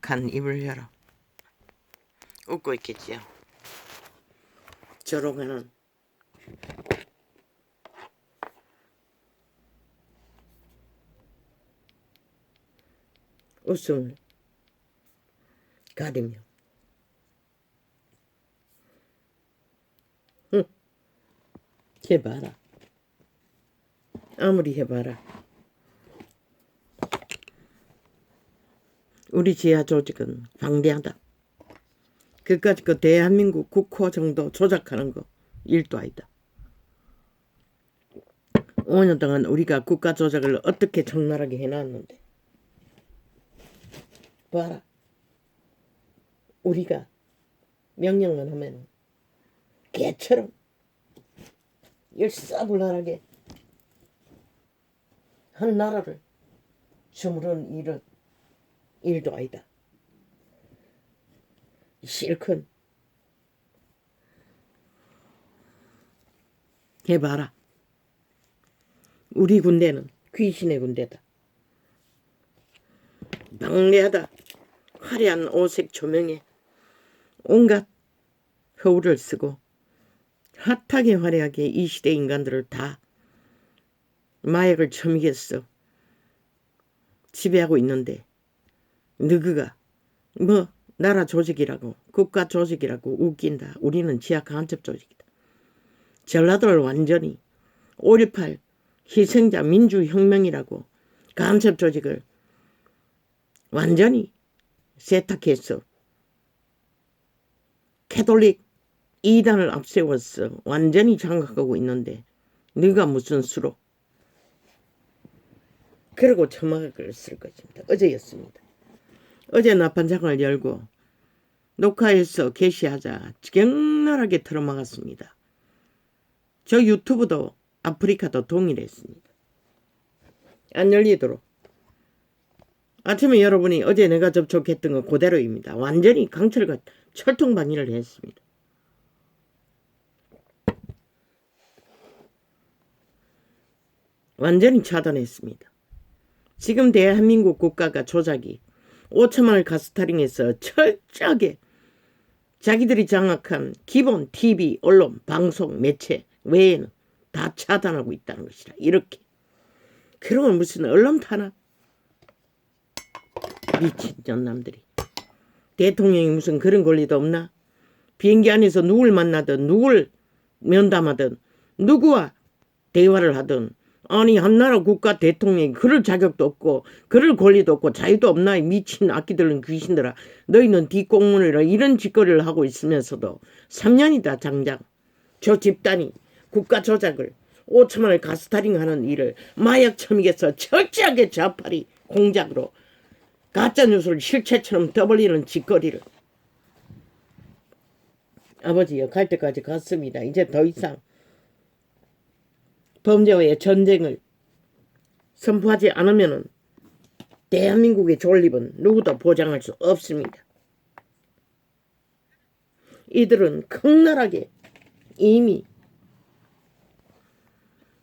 착한 입을 열어. 웃고 있겠지요. 저러면은 웃음을 가리며 해봐라. 아무리 해봐라. 우리 지하 조직은 방대하다. 그까짓 그 대한민국 국호 정도 조작하는 거 일도 아니다. 5년 동안 우리가 국가 조작을 어떻게 적나라하게 해놨는데 봐라. 우리가 명령만 하면 개처럼 일사불란하게 한 나라를 주무르는 일은 일도 아니다. 실컷 해봐라. 우리 군대는 귀신의 군대다. 방대하다. 화려한 오색 조명에 온갖 허울을 쓰고 핫하게 화려하게 이 시대 인간들을 다 마약을 처먹였어 지배하고 있는데 너그가 뭐 나라 조직이라고 국가 조직이라고 웃긴다. 우리는 지하 간첩 조직이다. 전라도를 완전히 5.18 희생자 민주혁명이라고 간첩 조직을 완전히 세탁했어. 캐톨릭 이단을 앞세웠어. 완전히 장악하고 있는데 네가 무슨 수로. 그러고 처막을 쓸 것입니다. 어제였습니다. 어제 나판장을 열고 녹화해서 게시하자 격렬하게 틀어막았습니다. 저 유튜브도 아프리카도 동일했습니다. 안 열리도록. 아침에 여러분이 어제 내가 접촉했던 거 그대로입니다. 완전히 강철과 철통방위를 했습니다. 완전히 차단했습니다. 지금 대한민국 국가가 조작이 5천만을 가스타링해서 철저하게 자기들이 장악한 기본 TV, 언론, 방송, 매체 외에는 다 차단하고 있다는 것이라. 이렇게. 그러고 무슨 언론 타나? 미친 년남들이. 대통령이 무슨 그런 권리도 없나? 비행기 안에서 누굴 만나든 누굴 면담하든 누구와 대화를 하든 아니 한나라 국가 대통령이 그럴 자격도 없고 그럴 권리도 없고 자유도 없나? 미친 악기들은 귀신들아. 너희는 뒷공문이라 이런 짓거리를 하고 있으면서도 3년이다 장장. 저 집단이 국가 조작을 5천만을 가스타링하는 일을 마약 처먹에서 철저하게 좌파리 공작으로 가짜뉴스를 실체처럼 떠벌리는 짓거리를. 아버지요 갈 때까지 갔습니다. 이제 더 이상 범죄와의 전쟁을 선포하지 않으면 대한민국의 존립은 누구도 보장할 수 없습니다. 이들은 극렬하게 이미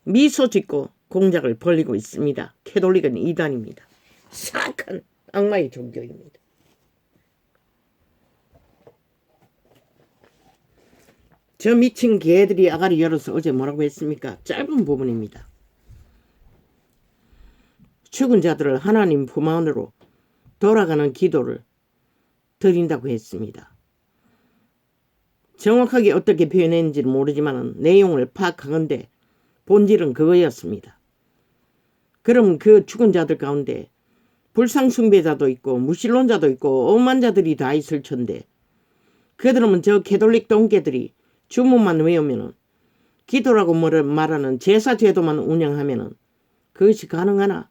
미소 짓고 공작을 벌이고 있습니다. 캐톨릭은 이단입니다. 사악한 악마의 종교입니다. 저 미친 개들이 아가리 열어서 어제 뭐라고 했습니까? 짧은 부분입니다. 죽은 자들을 하나님 품 안으로 돌아가는 기도를 드린다고 했습니다. 정확하게 어떻게 표현했는지는 모르지만 내용을 파악하건대 본질은 그거였습니다. 그럼 그 죽은 자들 가운데 불상숭배자도 있고 무신론자도 있고 엄한 자들이 다 있을 텐데 그들은 저 캐톨릭 동계들이 주문만 외우면은 기도라고 말하는 제사 제도만 운영하면은 그것이 가능하나?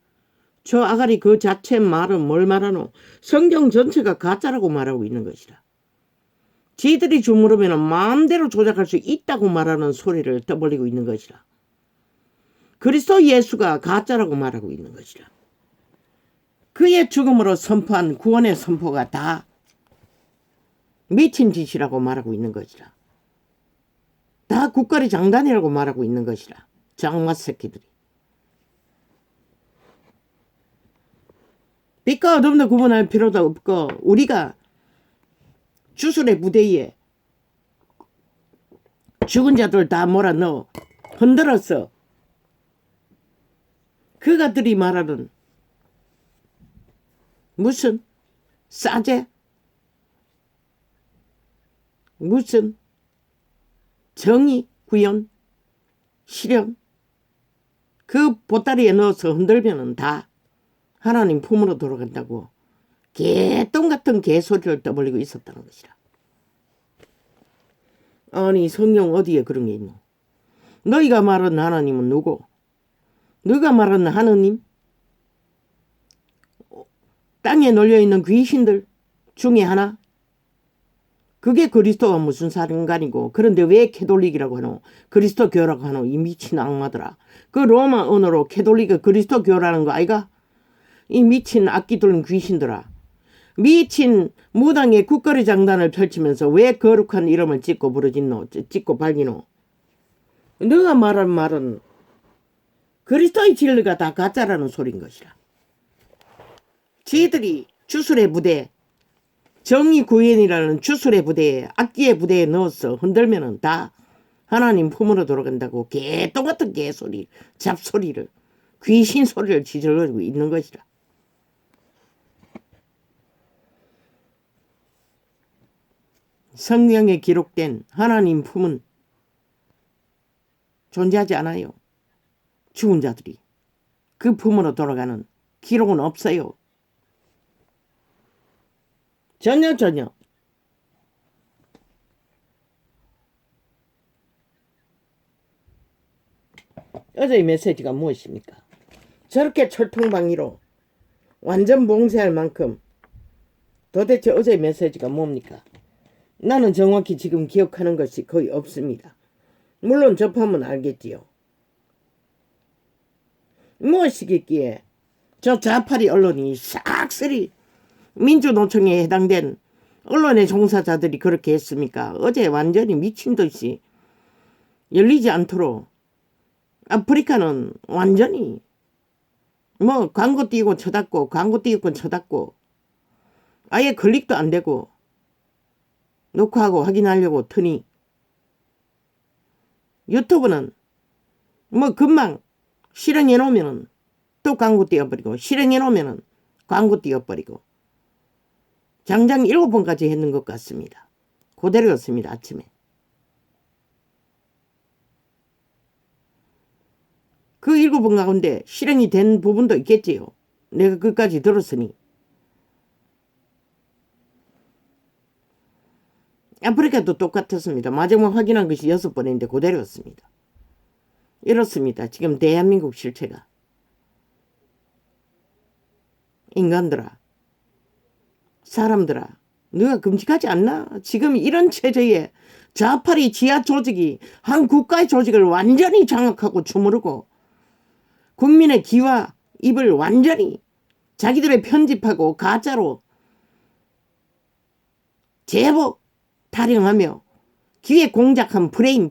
저 아가리 그 자체 말은 뭘 말하노? 성경 전체가 가짜라고 말하고 있는 것이라. 지들이 주무르면은 마음대로 조작할 수 있다고 말하는 소리를 떠벌리고 있는 것이라. 그리스도 예수가 가짜라고 말하고 있는 것이라. 그의 죽음으로 선포한 구원의 선포가 다 미친 짓이라고 말하고 있는 것이라. 다 국가리 장단이라고 말하고 있는 것이라. 장마 새끼들이. 빛과 어둠도 구분할 필요도 없고 우리가 주술의 부대에 죽은 자들 다 몰아넣어 흔들었어. 그가들이 말하는 무슨 싸제? 무슨 정의, 구현, 실현? 그 보따리에 넣어서 흔들면은 다 하나님 품으로 돌아간다고 개똥 같은 개소리를 떠벌리고 있었다는 것이라. 아니 성경 어디에 그런 게 있노? 너희가 말하는 하나님은 누구? 너희가 말하는 하느님? 땅에 널려있는 귀신들 중에 하나? 그게 그리스도와 무슨 상관이고 그런데 왜 캐톨릭이라고 하노? 그리스도교라고 하노? 이 미친 악마들아. 그 로마 언어로 캐톨릭은 그리스도교라는 거 아이가? 이 미친 악기 들은 귀신들아. 미친 무당의 국거리 장단을 펼치면서 왜 거룩한 이름을 찍고 부르짖노? 찍고 발기노? 너가 말한 말은 그리스도의 진리가 다 가짜라는 소린 것이라. 지들이 주술의 부대, 정의 구현이라는 주술의 부대에 악기의 부대에 넣어서 흔들면은 다 하나님 품으로 돌아간다고 개똥 같은 개소리, 잡소리를, 귀신 소리를 지저거리고 있는 것이라. 성경에 기록된 하나님 품은 존재하지 않아요. 죽은 자들이 그 품으로 돌아가는 기록은 없어요. 전혀. 어제의 메시지가 무엇입니까? 저렇게 철통방위로 완전 봉쇄할 만큼 도대체 어제의 메시지가 뭡니까? 나는 정확히 지금 기억하는 것이 거의 없습니다. 물론 접하면 알겠지요. 무엇이겠기에 저 좌파리 언론이 싹쓸이 민주노총에 해당된 언론의 종사자들이 그렇게 했습니까? 어제 완전히 미친 듯이 열리지 않도록 아프리카는 완전히 광고 띄고 쳐닫고 광고 띄고 쳐닫고 아예 클릭도 안 되고 녹화하고 확인하려고 트니 유튜브는 금방 실행해 놓으면은 또 광고 띄워버리고 실행해 놓으면은 광고 띄워버리고 장장 7번까지 했는 것 같습니다. 그대로였습니다. 아침에. 그 7번 가운데 실행이 된 부분도 있겠지요. 내가 끝까지 들었으니. 아프리카도 똑같았습니다. 마지막 확인한 것이 6번인데 그대로였습니다. 이렇습니다. 지금 대한민국 실체가. 인간들아, 사람들아, 너가 끔찍하지 않나? 지금 이런 체제에 좌파리 지하 조직이 한 국가의 조직을 완전히 장악하고 주무르고 국민의 귀와 입을 완전히 자기들의 편집하고 가짜로 제법 타령하며 귀에 공작한 프레임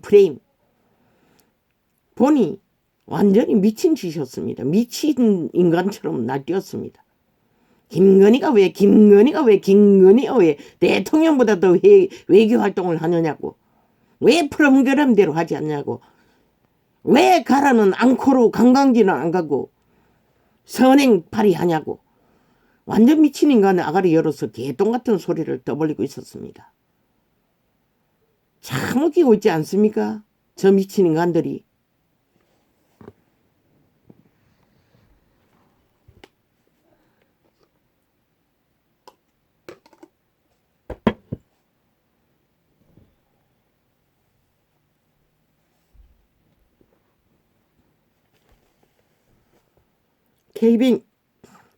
보니 완전히 미친 짓이었습니다. 미친 인간처럼 날뛰었습니다. 김건희가 왜 대통령보다 더 외교 활동을 하느냐고, 왜 프로그램대로 하지 않냐고, 왜 가라는 앙코르 관광지는 안 가고 선행 발휘하냐고. 완전 미친 인간의 아가리 열어서 개똥 같은 소리를 떠벌리고 있었습니다. 참 웃기고 있지 않습니까? 저 미친 인간들이.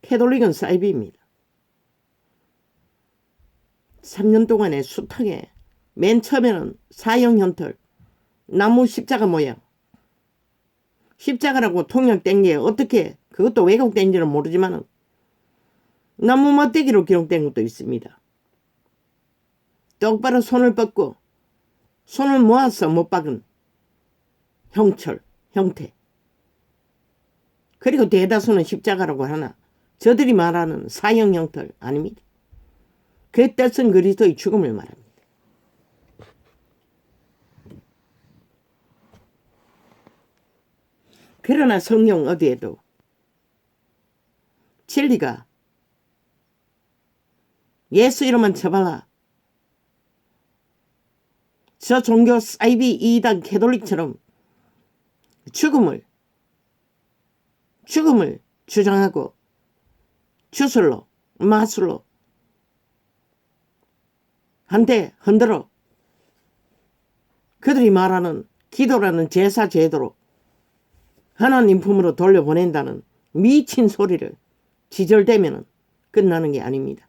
캐톨릭은 사이비입니다. 3년 동안의 수탕에 맨 처음에는 사형 현털, 나무 십자가 모양, 십자가라고 통역된 게 어떻게, 그것도 왜곡된지는 모르지만 나무 막대기로 기록된 것도 있습니다. 똑바로 손을 뻗고 손을 모아서 못 박은 형태. 그리고 대다수는 십자가라고 하나 저들이 말하는 사형 형틀 아닙니다. 그 뜻은 그리스도의 죽음을 말합니다. 그러나 성경 어디에도 진리가 예수 이름만 쳐발라 저 종교 사이비 이단 캐톨릭처럼 죽음을 주장하고 주술로 마술로 한데 흔들어 그들이 말하는 기도라는 제사 제도로 하나님 품으로 돌려보낸다는 미친 소리를 지절대면 끝나는 게 아닙니다.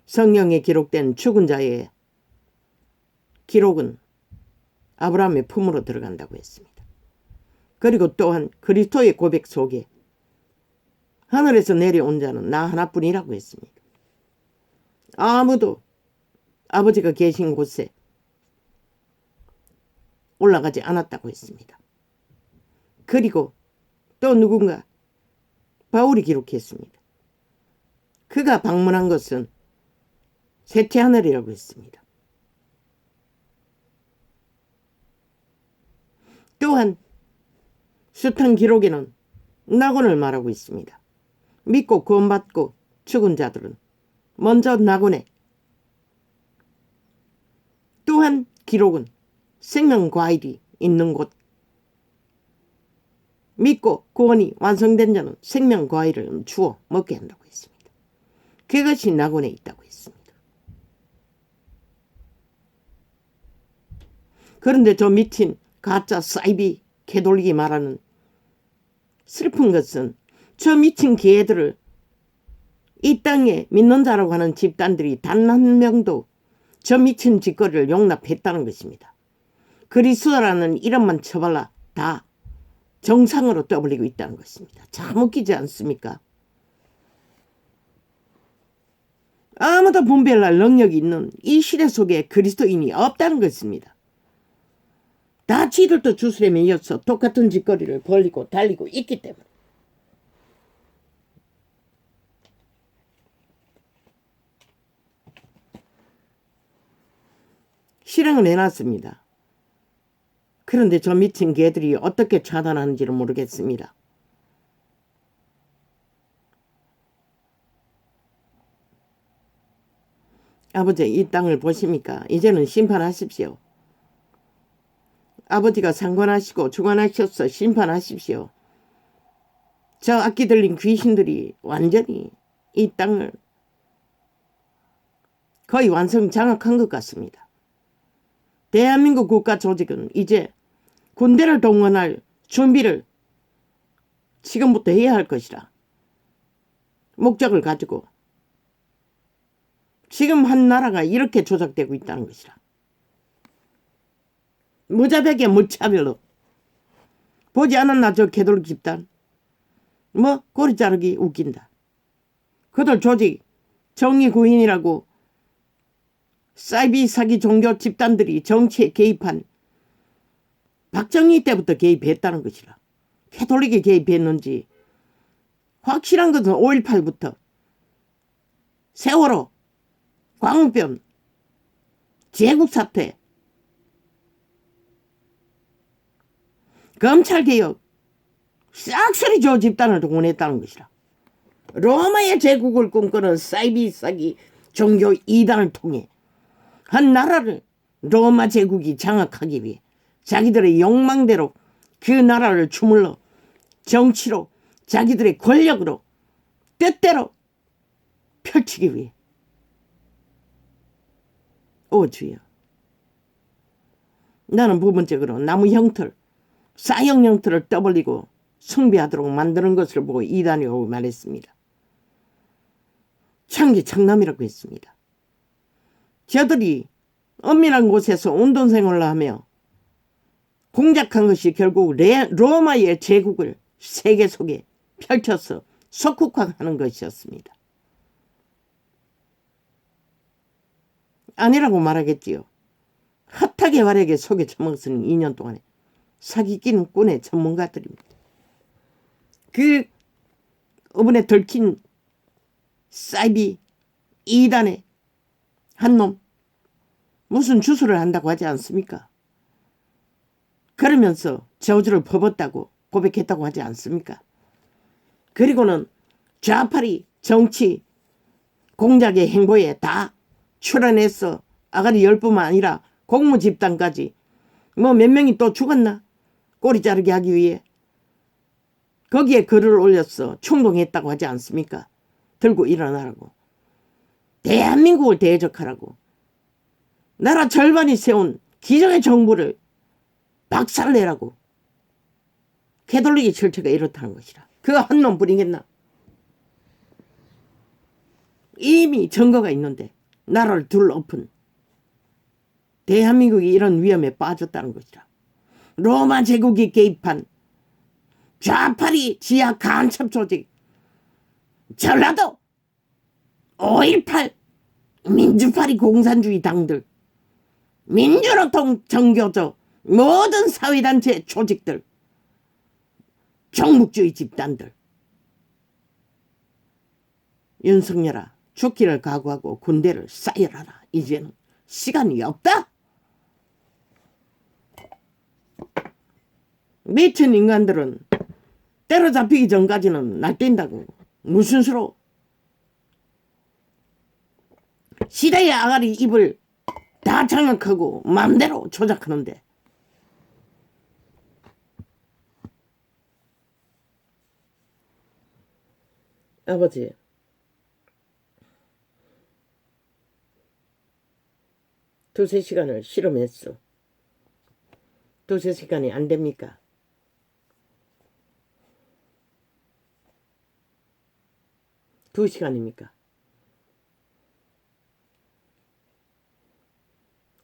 성경에 기록된 죽은 자의 기록은 아브라함의 품으로 들어간다고 했습니다. 그리고 또한 그리스도의 고백 속에 하늘에서 내려온 자는 나 하나뿐이라고 했습니다. 아무도 아버지가 계신 곳에 올라가지 않았다고 했습니다. 그리고 또 누군가 바울이 기록했습니다. 그가 방문한 것은 셋째 하늘이라고 했습니다. 또한 숱한 기록에는 낙원을 말하고 있습니다. 믿고 구원받고 죽은 자들은 먼저 낙원에, 또한 기록은 생명과일이 있는 곳, 믿고 구원이 완성된 자는 생명과일을 주어 먹게 한다고 했습니다. 그것이 낙원에 있다고 했습니다. 그런데 저 미친 가짜 사이비 캐톨릭이 말하는 슬픈 것은 저 미친 개들을 이 땅에 믿는 자라고 하는 집단들이 단 한 명도 저 미친 짓거리를 용납했다는 것입니다. 그리스도라는 이름만 쳐발라 다 정상으로 떠벌리고 있다는 것입니다. 참 웃기지 않습니까? 아무도 분별할 능력이 있는 이 시대 속에 그리스도인이 없다는 것입니다. 다 지들도 주술에 매여서 똑같은 짓거리를 벌리고 달리고 있기 때문에. 실행을 해놨습니다. 그런데 저 미친 개들이 어떻게 차단하는지를 모르겠습니다. 아버지, 이 땅을 보십니까? 이제는 심판하십시오. 아버지가 상관하시고 주관하셔서 심판하십시오. 저 악기 들린 귀신들이 완전히 이 땅을 거의 완성 장악한 것 같습니다. 대한민국 국가 조직은 이제 군대를 동원할 준비를 지금부터 해야 할 것이라 목적을 가지고 지금 한 나라가 이렇게 조작되고 있다는 것이라. 무자백에 무차별로 보지 않았나 저 개돌 집단. 뭐 꼬리 자르기 웃긴다. 그들 조직 정의구인이라고 사이비 사기 종교 집단들이 정치에 개입한 박정희 때부터 개입했다는 것이라. 캐톨릭이 개입했는지 확실한 것은 5.18부터 세월호, 광우병, 제국사태, 검찰개혁 싹쓸이 저 집단을 동원했다는 것이라. 로마의 제국을 꿈꾸는 사이비 사기 종교 이단을 통해 한 나라를 로마 제국이 장악하기 위해 자기들의 욕망대로 그 나라를 주물러 정치로 자기들의 권력으로 뜻대로 펼치기 위해. 오 주여, 나는 부분적으로 나무 형틀, 사형 형틀을 떠벌리고 숭배하도록 만드는 것을 보고 이단이라고 말했습니다. 창기창남이라고 했습니다. 저들이 엄밀한 곳에서 운동생활을 하며 공작한 것이 결국 로마의 제국을 세계 속에 펼쳐서 석국화하는 것이었습니다. 아니라고 말하겠지요. 핫하게 활약에 속에 처먹었으니 2년 동안에 사기꾼의 전문가들입니다. 그 이번에 들킨 사이비 2단의 한 놈 무슨 주술을 한다고 하지 않습니까? 그러면서 저주를 퍼붓다고 고백했다고 하지 않습니까? 그리고는 좌파리 정치 공작의 행보에 다 출연해서 아가리 10뿐만 아니라 공무 집단까지 뭐 몇 명이 또 죽었나? 꼬리 자르게 하기 위해 거기에 글을 올렸어. 충동했다고 하지 않습니까? 들고 일어나라고. 대한민국을 대적하라고. 나라 절반이 세운 기적의 정부를 박살내라고. 캐톨릭의 철체가 이렇다는 것이라. 그 한 놈 뿐이겠나? 이미 증거가 있는데 나라를 둘러엎은 대한민국이 이런 위험에 빠졌다는 것이라. 로마 제국이 개입한 좌파리 지하 간첩 조직 전라도 5.18 민주파리 공산주의 당들 민주노총 정교조 모든 사회단체 조직들 종북주의 집단들 윤석열아 죽기를 각오하고 군대를 쌓여라라. 이제는 시간이 없다. 미친 인간들은 때려잡히기 전까지는 날뛴다고. 무슨 수로 시대의 아가리 입을 다 장악하고 마음대로 조작하는데 아버지 두세 시간을 실험했어. 두세 시간이 안 됩니까? 두 시간입니까?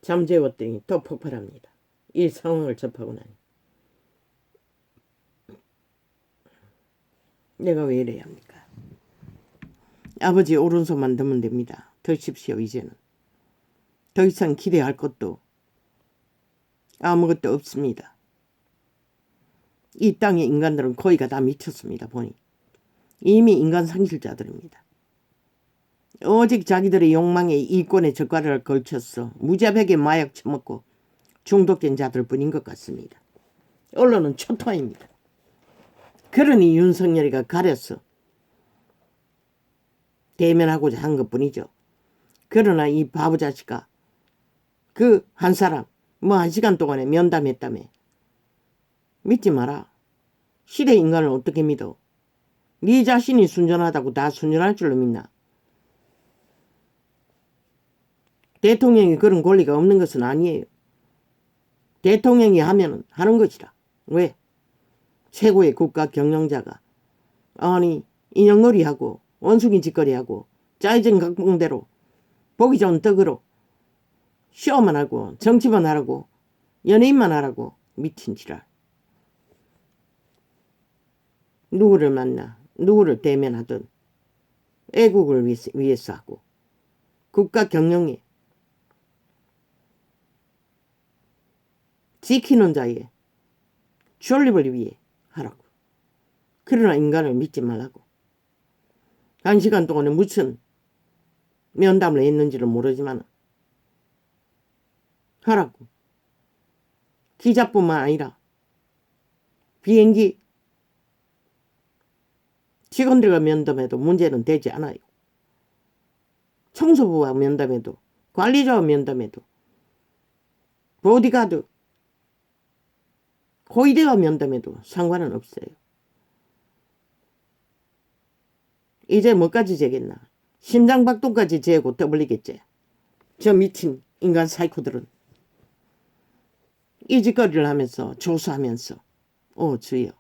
잠재웠더니 또 폭발합니다. 이 상황을 접하고 나니 내가 왜 이래야 합니까? 아버지 오른손만 넣으면 됩니다. 드십시오. 이제는 더 이상 기대할 것도 아무것도 없습니다. 이 땅의 인간들은 거의가 다 미쳤습니다. 보니 이미 인간 상실자들입니다. 오직 자기들의 욕망에 이권의 젓가락을 걸쳤어 무자백에 마약 처먹고 중독된 자들 뿐인 것 같습니다. 언론은 초토화입니다. 그러니 윤석열이가 가렸어 대면하고자 한 것뿐이죠. 그러나 이 바보 자식아 그 한 사람 뭐 1시간 동안에 면담했다며. 믿지 마라. 시대 인간을 어떻게 믿어? 네 자신이 순전하다고 다 순전할 줄로 믿나? 대통령이 그런 권리가 없는 것은 아니에요. 대통령이 하면은 하는 것이라. 왜? 최고의 국가 경영자가 아니 인형놀이하고 원숭이 짓거리하고 짜여진 각본대로 보기 좋은 떡으로 쇼만 하고 정치만 하라고 연예인만 하라고 미친 지랄. 누구를 만나 누구를 대면하든 애국을 위해서 하고 국가 경영에 지키는 자의 존립을 위해 하라고. 그러나 인간을 믿지 말라고. 1시간 동안에 무슨 면담을 했는지는 모르지만 하라고. 기자뿐만 아니라 비행기 직원들과 면담해도 문제는 되지 않아요. 청소부와 면담해도 관리자와 면담해도 보디가드 고위대와 면담해도 상관은 없어요. 이제 뭐까지 재겠나? 심장박동까지 재고 떠벌리겠지. 저 미친 인간 사이코들은 이 짓거리를 하면서 조수하면서 주여.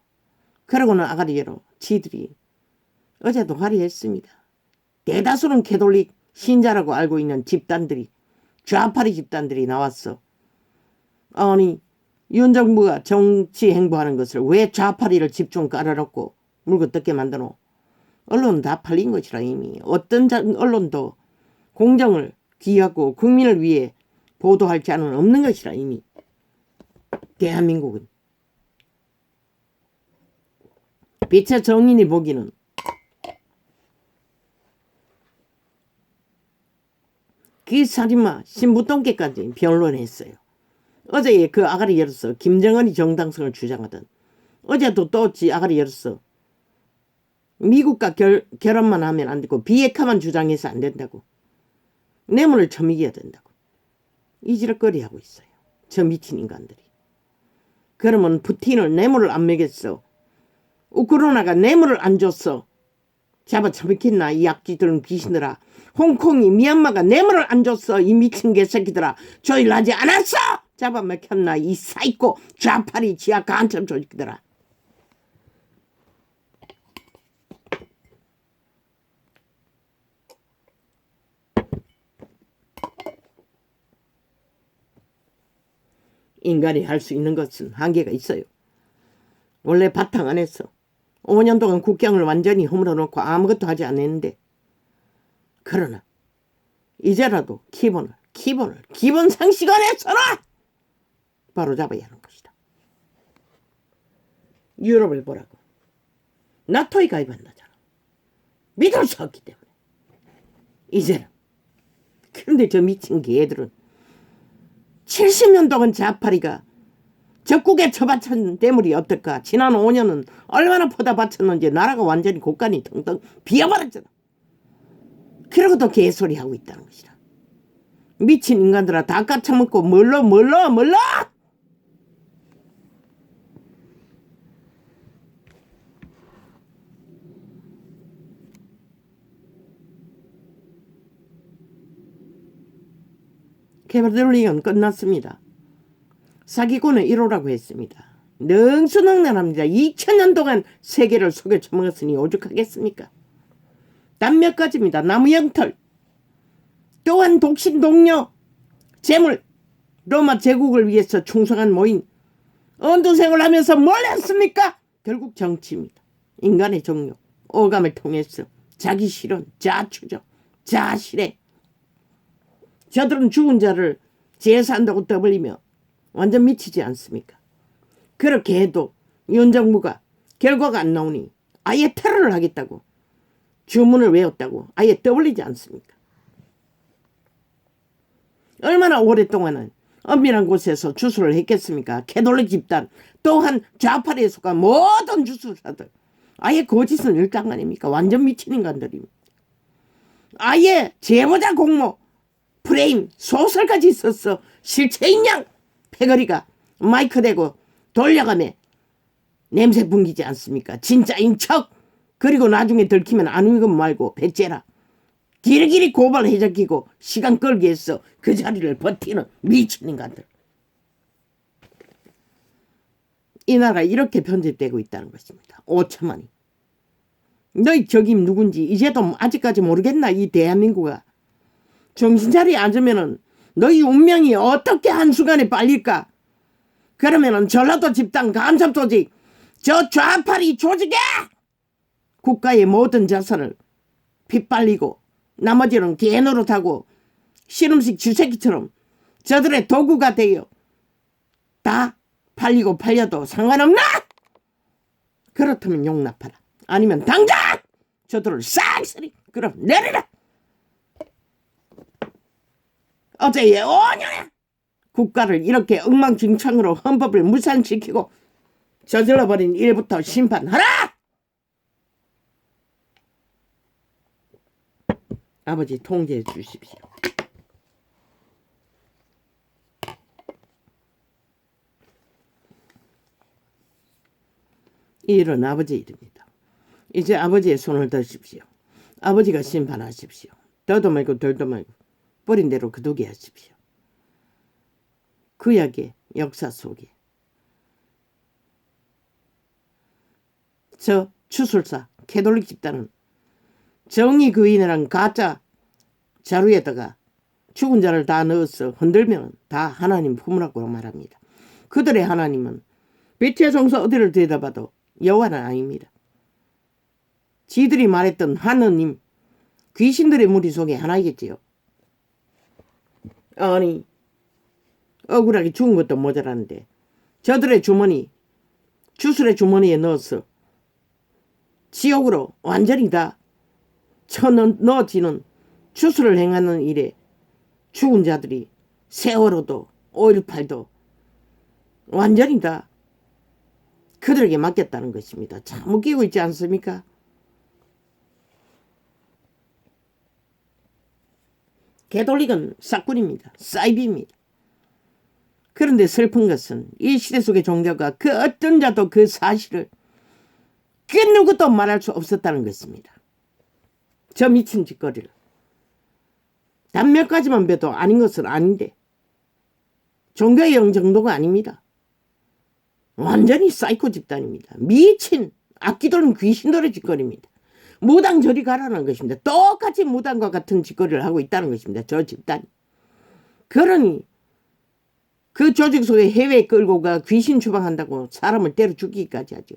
그러고는 아가리로 지들이 어제도 화리했습니다. 대다수는 캐톨릭 신자라고 알고 있는 집단들이 좌파리 집단들이 나왔어. 아니 윤 정부가 정치 행보하는 것을 왜 좌파리를 집중 깔아놓고 물고 뜯게 만드노? 언론은 다 팔린 것이라. 이미 어떤 언론도 공정을 기하고 국민을 위해 보도할 자는 없는 것이라. 이미 대한민국은 빛의 정인이 보기는 그 살인마 신부똥개까지 변론했어요. 어제 그 아가리 열었어. 김정은이 정당성을 주장하던. 어제도 또 지 아가리 열었어. 미국과 결혼만 하면 안 되고 비핵화만 주장해서 안 된다고. 뇌물을 처먹여야 된다고. 이지랄거리 하고 있어요. 저 미친 인간들이. 그러면 푸틴을 뇌물을 안 먹였어. 우크라이나가 뇌물을 안 줬어. 잡아 처먹겠나 이 악쥐들은 귀신들아. 홍콩이 미얀마가 뇌물을 안 줬어. 이 미친 개새끼들아. 조일하지 않았어. 잡아 먹혔나 이 사이코 좌파리 지하 간첩 조직들아. 인간이 할 수 있는 것은 한계가 있어요. 원래 바탕 안에서 5년 동안 국경을 완전히 허물어 놓고 아무것도 하지 않았는데, 그러나 이제라도 기본 상식 안에서는 바로 잡아야 하는 것이다. 유럽을 보라고. 나토에 가입한다잖아. 믿을 수 없기 때문에. 이제는. 그런데 저 미친 개들은 70년 동안 좌파리가 적국에 처바친 뇌물이 어떨까. 지난 5년은 얼마나 퍼다 바쳤는지 나라가 완전히 곳간이 텅텅 비어버렸잖아. 그러고도 개소리 하고 있다는 것이다. 미친 인간들아 다 까쳐먹고 멀러. 캐버들링은 끝났습니다. 사기꾼은 1호라고 했습니다. 능수능란합니다. 2000년 동안 세계를 속여 처먹었으니 오죽하겠습니까? 단 몇 가지입니다. 나무영털, 또한 독신 동료, 재물, 로마 제국을 위해서 충성한 모임, 언두생을 하면서 뭘 했습니까? 결국 정치입니다. 인간의 종교, 오감을 통해서 자기 실현, 자추적, 자실해. 저들은 죽은 자를 제사한다고 떠벌리며 완전 미치지 않습니까? 그렇게 해도 윤 정부가 결과가 안 나오니 아예 테러를 하겠다고 주문을 외웠다고 아예 떠벌리지 않습니까? 얼마나 오랫동안은 엄밀한 곳에서 주술을 했겠습니까? 캐톨릭 집단 또한 좌파리에 속한 모든 주술사들 아예 거짓은 일당 아닙니까? 완전 미친 인간들입니다. 아예 제보자 공모 프레임 소설까지 있었어. 실체인 양 패거리가 마이크 대고 돌려가며 냄새 풍기지 않습니까? 진짜인 척. 그리고 나중에 들키면 안우이금 말고 배째라. 길이길이 고발 해적이고 시간 끌기 위해서 그 자리를 버티는 미친 인간들. 이 나라가 이렇게 편집되고 있다는 것입니다. 5천만이. 너희 적임 누군지 이제도 아직까지 모르겠나 이 대한민국아. 정신자리에 앉으면은 너희 운명이 어떻게 한순간에 빨릴까? 그러면은 전라도 집단 간첩 조직, 저 좌파리 조직에 국가의 모든 자산을 빗발리고 나머지는 개노릇하고 신음식 주새끼처럼 저들의 도구가 되어 다 팔리고 팔려도 상관없나? 그렇다면 용납하라. 아니면 당장 저들을 싹쓸이 그럼 내리라. 어제의 5년에 국가를 이렇게 엉망진창으로 헌법을 무산시키고 저질러버린 일부터 심판하라! 아버지 통제해 주십시오. 이 일은 아버지 일입니다. 이제 아버지의 손을 드십시오. 아버지가 심판하십시오. 더도 말고 덜도 말고 뿌린 대로 그두게 하십시오. 구약의 역사 속에 저 추술사 캐톨릭 집단은 정의 그인이란 가짜 자루에다가 죽은 자를 다 넣어서 흔들면 다 하나님 품으라고 말합니다. 그들의 하나님은 빛의 성서 어디를 들여다봐도 여호와는 아닙니다. 지들이 말했던 하느님 귀신들의 무리 속에 하나이겠지요. 아니 억울하게 죽은 것도 모자라는데 저들의 주머니 주술의 주머니에 넣어서 지옥으로 완전히 다 쳐넣어지는 주술을 행하는 일에 죽은 자들이 세월호도 5.18도 완전히 다 그들에게 맡겼다는 것입니다. 참 웃기고 있지 않습니까? 개돌릭은 싹군입니다. 사이비입니다. 그런데 슬픈 것은 이 시대 속의 종교가 그 어떤 자도 그 사실을 그 누구도 말할 수 없었다는 것입니다. 저 미친 짓거리를. 단 몇 가지만 봐도 아닌 것은 아닌데 종교의 영 정도가 아닙니다. 완전히 사이코 집단입니다. 미친 악기돌은 귀신돌의 짓거리입니다. 무당 저리 가라는 것입니다. 똑같이 무당과 같은 짓거리를 하고 있다는 것입니다. 저 집단이. 그러니 그 조직 속에 해외에 끌고 가 귀신 추방한다고 사람을 때려 죽이기까지 하죠.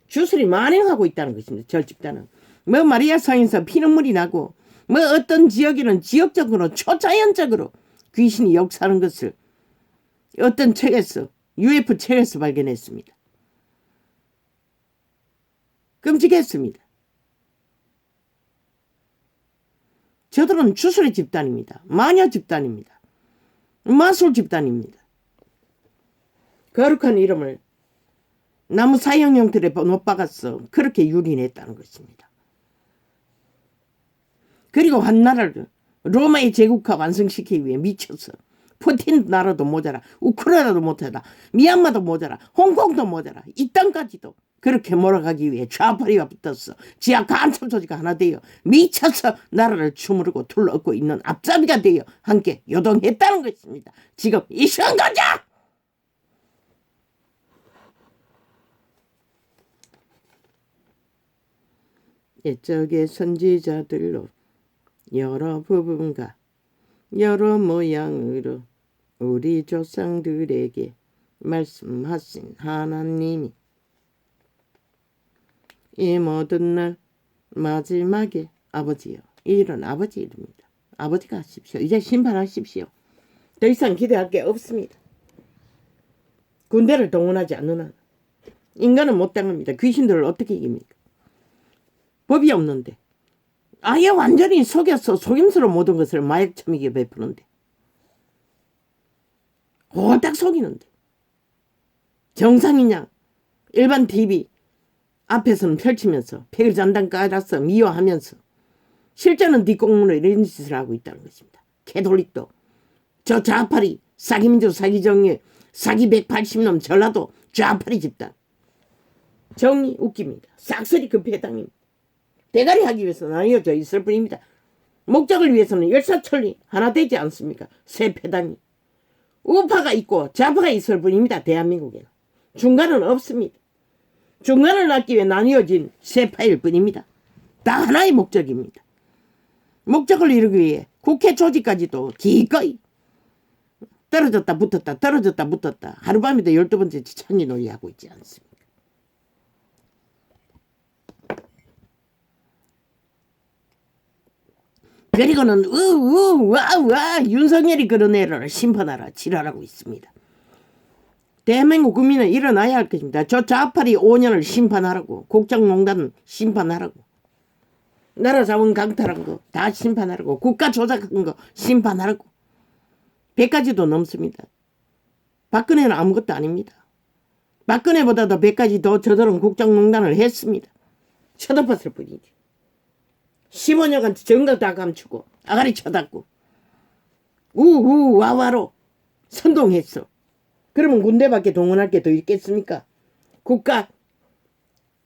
주술이 만행하고 있다는 것입니다. 저 집단은. 뭐 마리아상에서 피눈물이 나고 뭐 어떤 지역에는 지역적으로 초자연적으로 귀신이 역사하는 것을 어떤 책에서 UF 책에서 발견했습니다. 끔찍했습니다. 저들은 주술의 집단입니다. 마녀 집단입니다. 마술 집단입니다. 거룩한 이름을 나무 사형 형틀에 못 박았어. 그렇게 유린했다는 것입니다. 그리고 한 나라를 로마의 제국화 완성시키기 위해 미쳤어. 푸틴 나라도 모자라, 우크라이나도 모자라, 미얀마도 모자라, 홍콩도 모자라, 이 땅까지도 그렇게 몰아가기 위해 좌파리가 붙었어. 지하 간첩 조직가 하나 되어 미쳐서 나라를 주무르고 둘러엎고 있는 앞잡이가 되어 함께 요동했다는 것입니다. 지금 이 시간 가자! 옛적의 선지자들로 여러 부분과 여러 모양으로 우리 조상들에게 말씀하신 하나님이 이 모든 날 마지막에 아버지요. 이런 아버지 이름입니다. 아버지가 하십시오. 이제 심판하십시오. 더 이상 기대할 게 없습니다. 군대를 동원하지 않는 한 인간은 못 당합니다. 귀신들을 어떻게 이깁니까? 법이 없는데 아예 완전히 속여서 속임수로 모든 것을 마약 처미게 베푸는데 홀딱 속이는데 정상이냐 일반 TV 앞에서는 펼치면서 폐를 잔당 깔아서 미워하면서 실제는 뒷공문으로 이런 짓을 하고 있다는 것입니다. 캐톨릭도 저 좌파리 사기민족 사기정예 사기 180놈 전라도 좌파리 집단 정리 웃깁니다. 싹쓸이 그 배당입니다. 대가리 하기 위해서 나뉘어져 있을 뿐입니다. 목적을 위해서는 열사천리 하나 되지 않습니까? 세 패당이 우파가 있고 좌파가 있을 뿐입니다. 대한민국에는 중간은 없습니다. 중간을 낳기 위해 나뉘어진 세 파일 뿐입니다. 다 하나의 목적입니다. 목적을 이루기 위해 국회 조직까지도 기꺼이 떨어졌다 붙었다 떨어졌다 붙었다 하루밤에도 12번째 지찬이 놀이하고 있지 않습니까? 그리고는 와 윤석열이 그런 애를 심판하라 지랄하고 있습니다. 대한민국 국민은 일어나야 할 것입니다. 저 좌파리 5년을 심판하라고 국정농단 심판하라고 나라 자원 강탈한 거 다 심판하라고 국가 조작한 거 심판하라고 100가지도 넘습니다. 박근혜는 아무것도 아닙니다. 박근혜보다도 100가지 더 저들은 국정농단을 했습니다. 쳐다봤을 뿐이지. 15년간 정각 다 감추고 아가리 쳐닫고 와와로 선동했어. 그러면 군대밖에 동원할 게 더 있겠습니까? 국가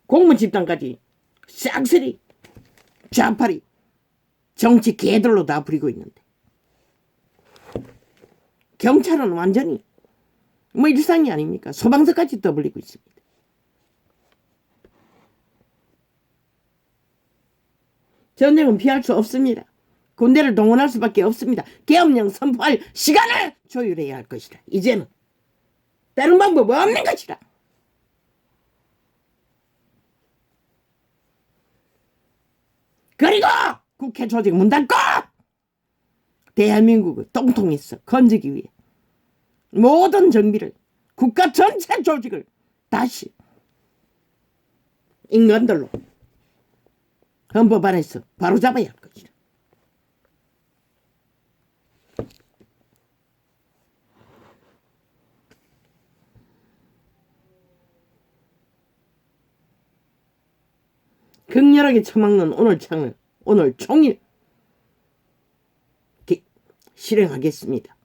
공무 집단까지 싹쓸이 좌파리 정치 개들로 다 부리고 있는데 경찰은 완전히 뭐 일상이 아닙니까? 소방서까지 떠벌리고 있습니다. 전쟁은 피할 수 없습니다. 군대를 동원할 수밖에 없습니다. 계엄령 선포할 시간을 조율해야 할 것이다. 이제는 다른 방법 없는 것이다. 그리고 국회 조직 문 닫고 대한민국을 통통해서 건지기 위해 모든 정비를 국가 전체 조직을 다시 인간들로 헌법 안에서 바로잡아야 할 것이다. 극렬하게 처먹는 오늘 창을 오늘 종일 실행하겠습니다.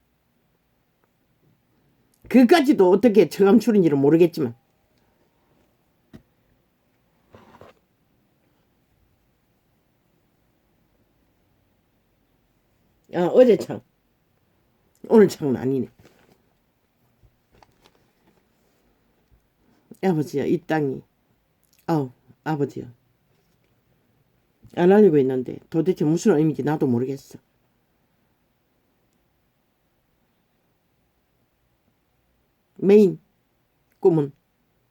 그까지도 어떻게 처감추는지는 모르겠지만 어제 창 오늘 창은 아니네. 아버지야 이 땅이 아버지야 안 알고 있는데 도대체 무슨 의미인지 나도 모르겠어. 메인 꿈은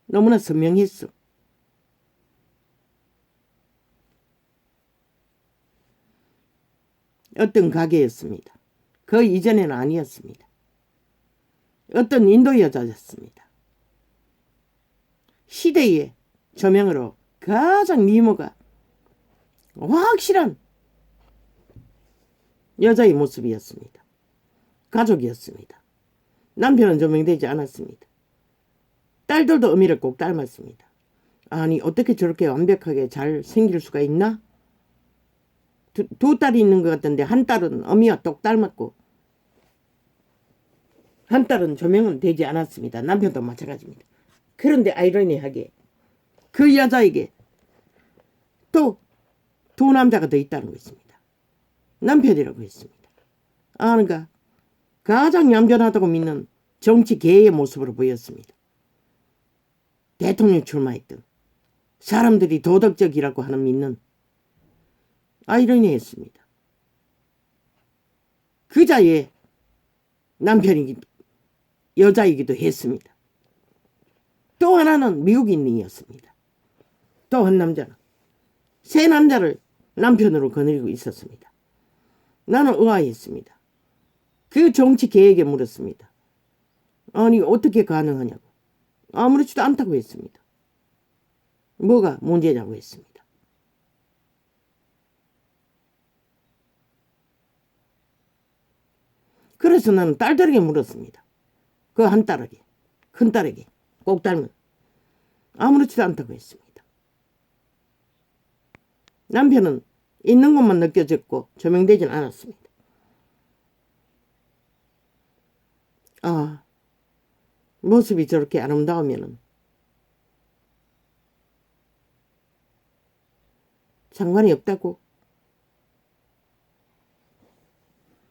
너무나 선명했어. 어떤 가게였습니다. 그 이전에는 아니었습니다. 어떤 인도 여자였습니다. 시대의 조명으로 가장 미모가 확실한 여자의 모습이었습니다. 가족이었습니다. 남편은 조명되지 않았습니다. 딸들도 어미를 꼭 닮았습니다. 아니 어떻게 저렇게 완벽하게 잘 생길 수가 있나? 두 딸이 있는 것 같던데 한 딸은 어미와 똑 닮았고 한 딸은 조명은 되지 않았습니다. 남편도 마찬가지입니다. 그런데 아이러니하게 그 여자에게 또 두 남자가 더 있다는 것입니다. 남편이라고 했습니다. 그러니까 가장 얌전하다고 믿는 정치 개의 모습으로 보였습니다. 대통령 출마했던 사람들이 도덕적이라고 하는 믿는 아이러니했습니다. 그자의 남편이 여자이기도 했습니다. 또 하나는 미국인이었습니다. 또 한 남자는 세 남자를 남편으로 거느리고 있었습니다. 나는 의아했습니다. 그 정치 계획에 물었습니다. 아니 어떻게 가능하냐고. 아무렇지도 않다고 했습니다. 뭐가 문제냐고 했습니다. 그래서 나는 딸들에게 물었습니다. 그 한 딸에게 큰 딸에게 꼭 닮은 아무렇지도 않다고 했습니다. 남편은 있는 것만 느껴졌고 조명되진 않았습니다. 모습이 저렇게 아름다우면은 상관이 없다고?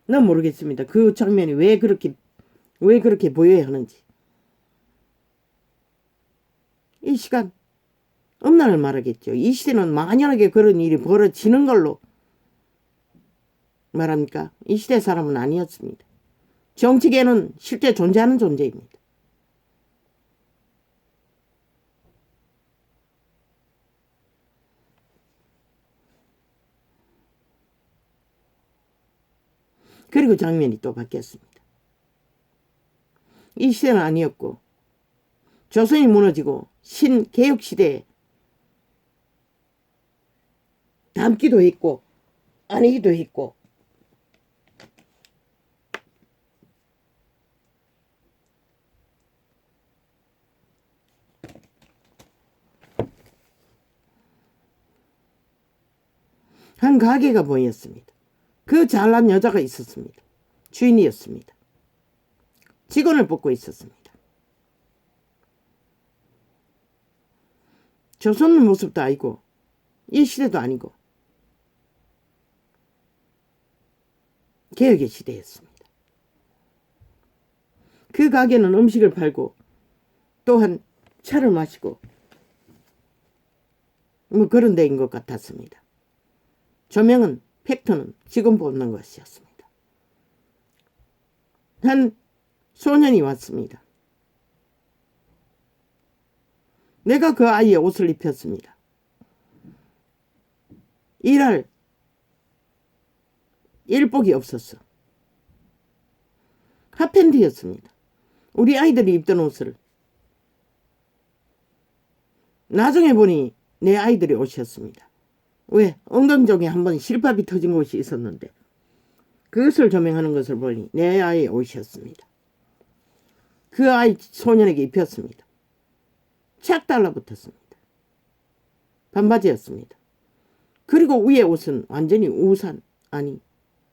난 모르겠습니다. 그 장면이 왜 그렇게 보여야 하는지. 이 시간 음란을 말하겠죠. 이 시대는 만연하게 그런 일이 벌어지는 걸로 말합니까? 이 시대 사람은 아니었습니다. 정치계는 실제 존재하는 존재입니다. 그리고 장면이 또 바뀌었습니다. 이 시대는 아니었고 조선이 무너지고 신개혁시대에 닮기도 했고 아니기도 했고 한 가게가 보였습니다. 그 잘난 여자가 있었습니다. 주인이었습니다. 직원을 뽑고 있었습니다. 조선 모습도 아니고 이 시대도 아니고 개혁의 시대였습니다. 그 가게는 음식을 팔고 또한 차를 마시고 뭐 그런 데인 것 같았습니다. 조명은 팩트는 직원 뽑는 것이었습니다. 한 소년이 왔습니다. 내가 그 아이의 옷을 입혔습니다. 일할 일복이 없었어. 핫팬티였습니다. 우리 아이들이 입던 옷을 나중에 보니 내 아이들의 옷이었습니다. 왜? 엉덩이 쪽에 한번 실밥이 터진 곳이 있었는데 그것을 조명하는 것을 보니 내 아이의 옷이었습니다. 그 아이 소년에게 입혔습니다. 착 달라붙었습니다. 반바지였습니다. 그리고 위에 옷은 완전히 우산, 아니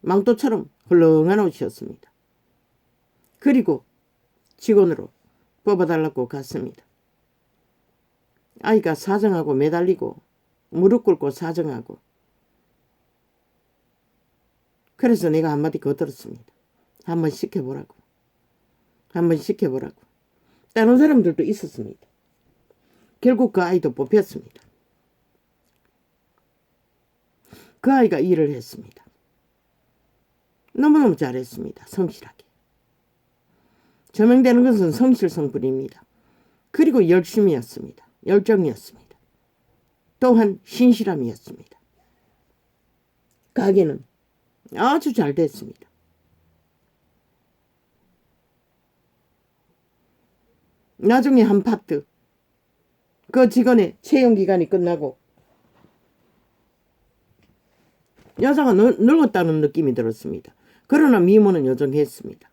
망토처럼 헐렁한 옷이었습니다. 그리고 직원으로 뽑아달라고 갔습니다. 아이가 사정하고 매달리고 무릎 꿇고 사정하고, 그래서 내가 한마디 거들었습니다. 한번 시켜보라고. 한번 시켜보라고. 다른 사람들도 있었습니다. 결국 그 아이도 뽑혔습니다. 그 아이가 일을 했습니다. 너무너무 잘했습니다. 성실하게. 저명되는 것은 성실 성분입니다. 그리고 열심이었습니다. 열정이었습니다. 또한 신실함이었습니다. 가게는 아주 잘 됐습니다. 나중에 한 파트, 그 직원의 채용기간이 끝나고 여자가 늙었다는 느낌이 들었습니다. 그러나 미모는 여전했습니다.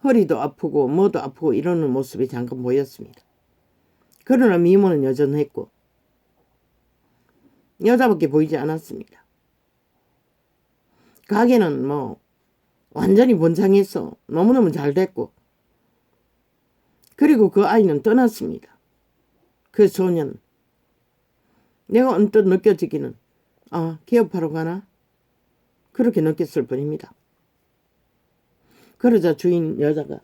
허리도 아프고 뭐도 아프고 이러는 모습이 잠깐 보였습니다. 그러나 미모는 여전했고 여자밖에 보이지 않았습니다. 가게는 뭐 완전히 번창해서 너무너무 잘 됐고, 그리고 그 아이는 떠났습니다. 그 소년, 내가 언뜻 느껴지기는 기업하러 가나? 그렇게 느꼈을 뿐입니다. 그러자 주인 여자가,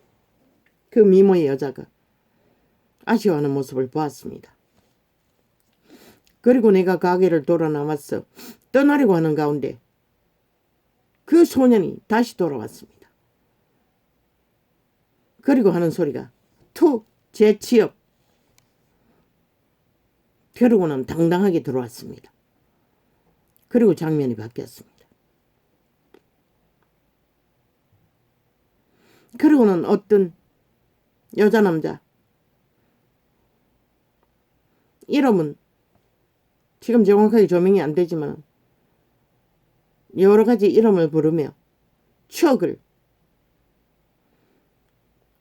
그 미모의 여자가 아쉬워하는 모습을 보았습니다. 그리고 내가 가게를 돌아 나와서 떠나려고 하는 가운데 그 소년이 다시 돌아왔습니다. 그리고 하는 소리가 재취업. 그러고는 당당하게 들어왔습니다. 그리고 장면이 바뀌었습니다. 그리고는 어떤 여자 남자, 이름은 지금 정확하게 조명이 안 되지만 여러 가지 이름을 부르며 추억을,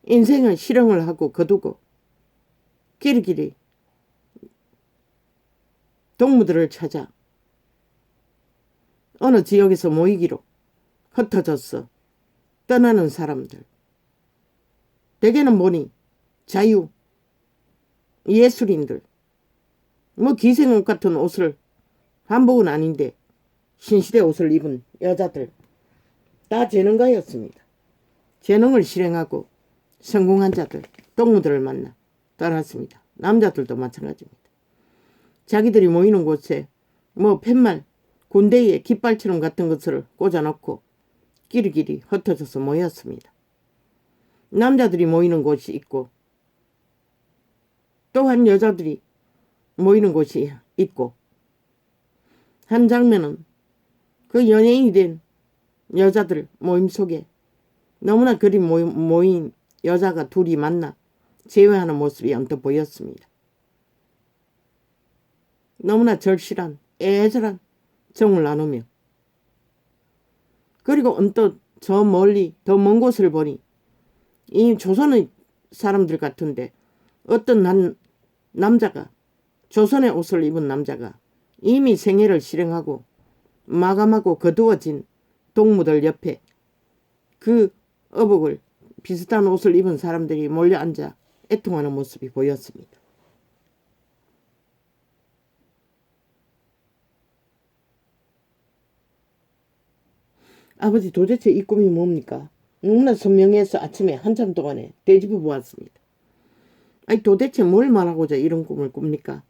인생을 실행을 하고 거두고 길이길이 동무들을 찾아 어느 지역에서 모이기로 흩어져서 떠나는 사람들, 대개는 보니 자유, 예술인들, 뭐 기생옷 같은 옷을, 한복은 아닌데 신시대 옷을 입은 여자들, 다 재능가였습니다. 재능을 실행하고 성공한 자들, 동무들을 만나 떠났습니다. 남자들도 마찬가지입니다. 자기들이 모이는 곳에 뭐 팻말, 군대에 깃발처럼 같은 것을 꽂아놓고 끼리끼리 흩어져서 모였습니다. 남자들이 모이는 곳이 있고 또한 여자들이 모이는 곳이 있고, 한 장면은 그 연예인이 된 여자들 모임 속에 너무나 그리 모인 여자가 둘이 만나 재회하는 모습이 언뜻 보였습니다. 너무나 절실한 애절한 정을 나누며, 그리고 언뜻 저 멀리 더 먼 곳을 보니 이 조선의 사람들 같은데 어떤 한 남자가, 조선의 옷을 입은 남자가 이미 생애를 실행하고 마감하고 거두어진 동무들 옆에 그 어복을 비슷한 옷을 입은 사람들이 몰려 앉아 애통하는 모습이 보였습니다. 아버지, 도대체 이 꿈이 뭡니까? 너무나 선명해서 아침에 한참 동안에 되짚어 보았습니다. 아니, 도대체 뭘 말하고자 이런 꿈을 꿉니까?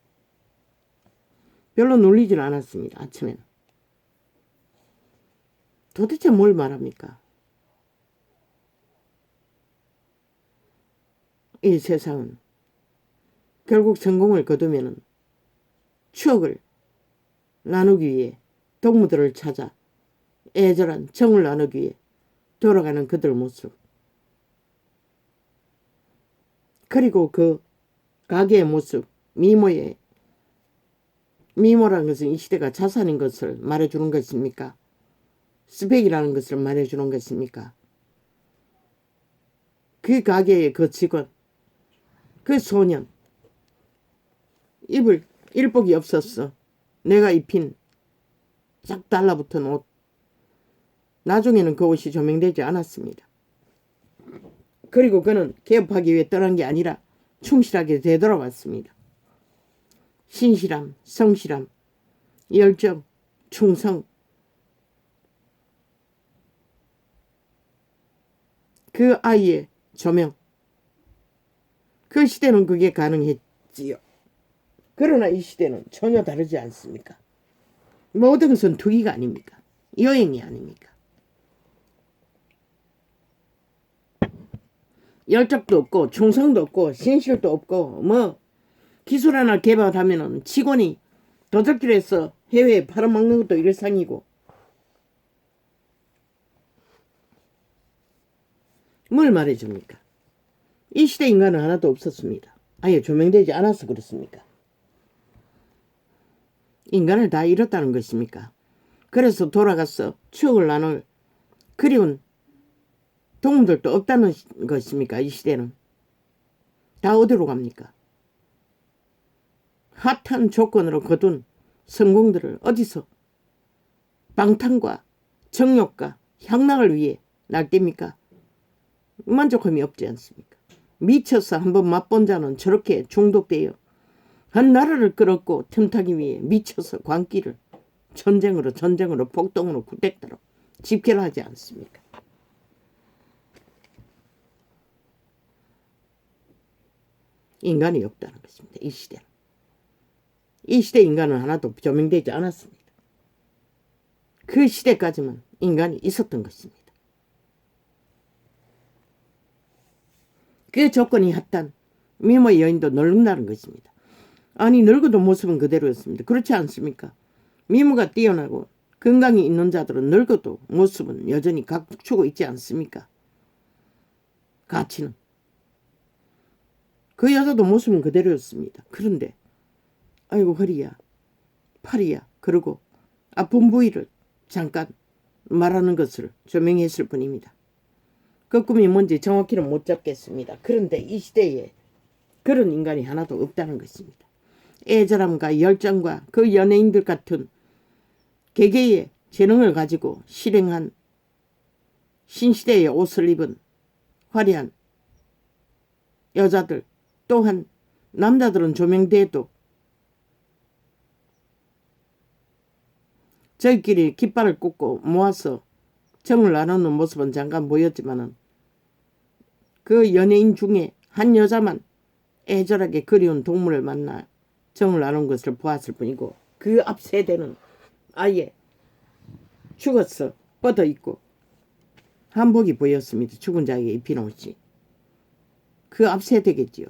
별로 놀리질 않았습니다. 아침에는. 도대체 뭘 말합니까? 이 세상은 결국 성공을 거두면 추억을 나누기 위해 동무들을 찾아 애절한 정을 나누기 위해 돌아가는 그들 모습, 그리고 그 가게의 모습, 미모라는 것은 이 시대가 자산인 것을 말해주는 것입니까? 스펙이라는 것을 말해주는 것입니까? 그 가게의 그 직원, 그 소년, 입을 일복이 없었어. 내가 입힌 쫙 달라붙은 옷. 나중에는 그 옷이 조명되지 않았습니다. 그리고 그는 개업하기 위해 떠난 게 아니라 충실하게 되돌아왔습니다. 신실함, 성실함, 열정, 충성. 그 아이의 조명. 그 시대는 그게 가능했지요. 그러나 이 시대는 전혀 다르지 않습니까? 모든 것은 투기가 아닙니까? 여행이 아닙니까? 열정도 없고 충성도 없고 신실도 없고 뭐 기술 하나 개발하면은 직원이 도적질해서 해외에 팔아먹는 것도 일상이고 뭘 말해줍니까? 이 시대 인간은 하나도 없었습니다. 아예 조명되지 않아서 그렇습니까? 인간을 다 잃었다는 것입니까? 그래서 돌아가서 추억을 나눌 그리운 동물들도 없다는 것입니까? 이 시대는. 다 어디로 갑니까? 핫한 조건으로 거둔 성공들을 어디서 방탕과 정욕과 향락을 위해 날뛰니까 만족함이 없지 않습니까? 미쳐서 한번 맛본 자는 저렇게 중독되어 한 나라를 끌었고 틈타기 위해 미쳐서 광기를 전쟁으로 폭동으로 구대따로 집결하지 않습니까? 인간이 없다는 것입니다. 이 시대는. 이 시대 인간은 하나도 조명되지 않았습니다. 그 시대까지만 인간이 있었던 것입니다. 그 조건이 핫한 미모의 여인도 늙는다는 것입니다. 아니 늙어도 모습은 그대로였습니다. 그렇지 않습니까? 미모가 뛰어나고 건강이 있는 자들은 늙어도 모습은 여전히 갖추고 있지 않습니까? 가치는. 그 여자도 모습은 그대로였습니다. 그런데 아이고 허리야 팔이야 그러고 아픈 부위를 잠깐 말하는 것을 조명했을 뿐입니다. 그 꿈이 뭔지 정확히는 못 잡겠습니다. 그런데 이 시대에 그런 인간이 하나도 없다는 것입니다. 애절함과 열정과 그 연예인들 같은 개개의 재능을 가지고 실행한 신시대의 옷을 입은 화려한 여자들 또한 남자들은 조명돼도 저희끼리 깃발을 꽂고 모아서 정을 나누는 모습은 잠깐 보였지만은 그 연예인 중에 한 여자만 애절하게 그리운 동물을 만나 정을 나눈 것을 보았을 뿐이고 그 앞 세대는 아예 죽어서 뻗어 있고 한복이 보였습니다. 죽은 자에게 입힌 옷이. 그 앞 세대겠지요.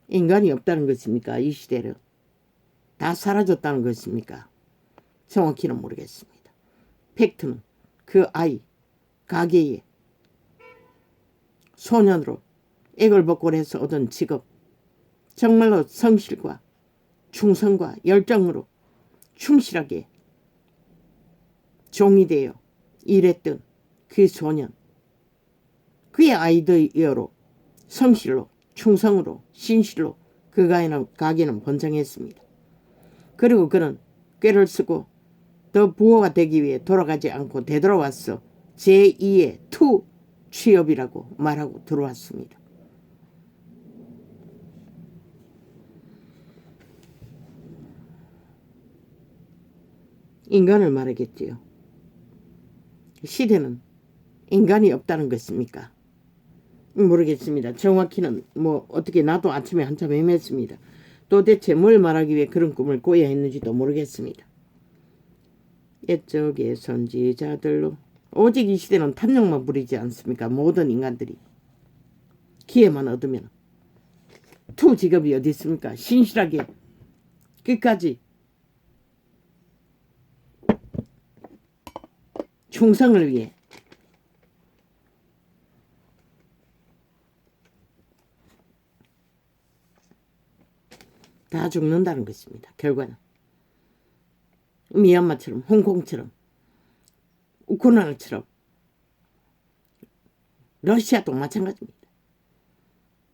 인간이 없다는 것입니까? 이 시대는. 다 사라졌다는 것입니까? 정확히는 모르겠습니다. 팩트는 그 아이 가게에 소년으로 애걸복걸해서 얻은 직업 정말로 성실과 충성과 열정으로 충실하게 종이 되어 일했던 그 소년 그의 아이디어로 성실로 충성으로 신실로 그 가게는 번창했습니다. 그리고 그는 꾀를 쓰고 더 부호가 되기 위해 돌아가지 않고 되돌아와서 제2의 투 취업이라고 말하고 들어왔습니다. 인간을 말하겠지요. 시대는 인간이 없다는 것입니까? 모르겠습니다. 정확히는 어떻게 나도 아침에 한참 헤맸습니다. 도대체 뭘 말하기 위해 그런 꿈을 꿔야 했는지도 모르겠습니다. 옛적의 선지자들로 오직 이 시대는 탐욕만 부리지 않습니까? 모든 인간들이 기회만 얻으면 투 직업이 어디 있습니까? 신실하게 끝까지 충성을 위해 다 죽는다는 것입니다. 결과는 미얀마처럼 홍콩처럼 우크라이나처럼 러시아도 마찬가지입니다.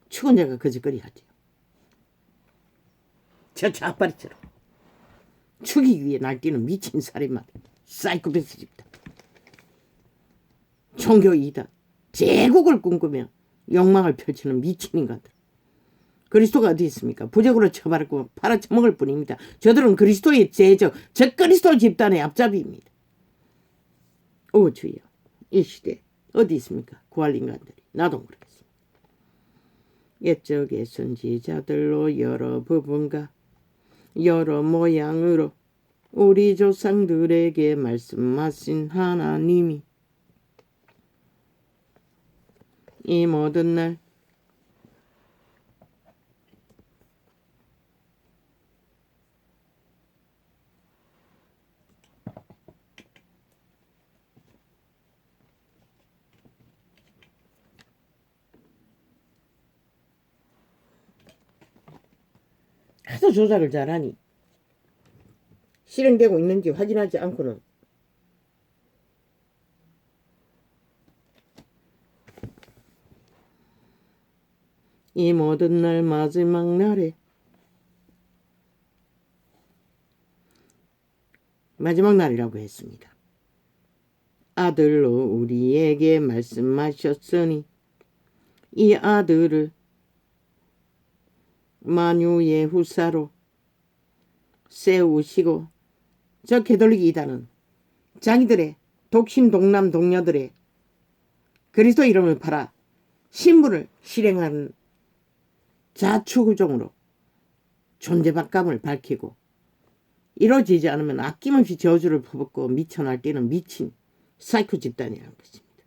죽은 자가 거짓거리 하죠. 저 좌파리처럼 죽이기 위해 날뛰는 미친 살인마들, 사이코패스 집단, 종교 이단, 제국을 꿈꾸며 욕망을 펼치는 미친 인간들. 그리스도가 어디 있습니까? 부적으로 처벌하고 팔아쳐먹을 뿐입니다. 저들은 그리스도의 제적, 적그리스도 집단의 앞잡이입니다. 오 주여, 이 시대 어디 있습니까? 구할 인간들이. 나도 모르겠습니다. 옛적의 선지자들로 여러 부분과 여러 모양으로 우리 조상들에게 말씀하신 하나님이 이 모든 날 하도 조작을 잘하니 실행되고 있는지 확인하지 않고는 이 모든 날 마지막 날에 마지막 날이라고 했습니다. 아들로 우리에게 말씀하셨으니 이 아들을 만유의 후사로 세우시고 저 개돌리기 이단은 자기들의 독신 동남 동녀들의 그리스도 이름을 팔아 신분을 실행하는 자추구종으로 존재감을 밝히고 이루어지지 않으면 아낌없이 저주를 퍼붓고 미쳐날 때는 미친 사이코 집단이라는 것입니다.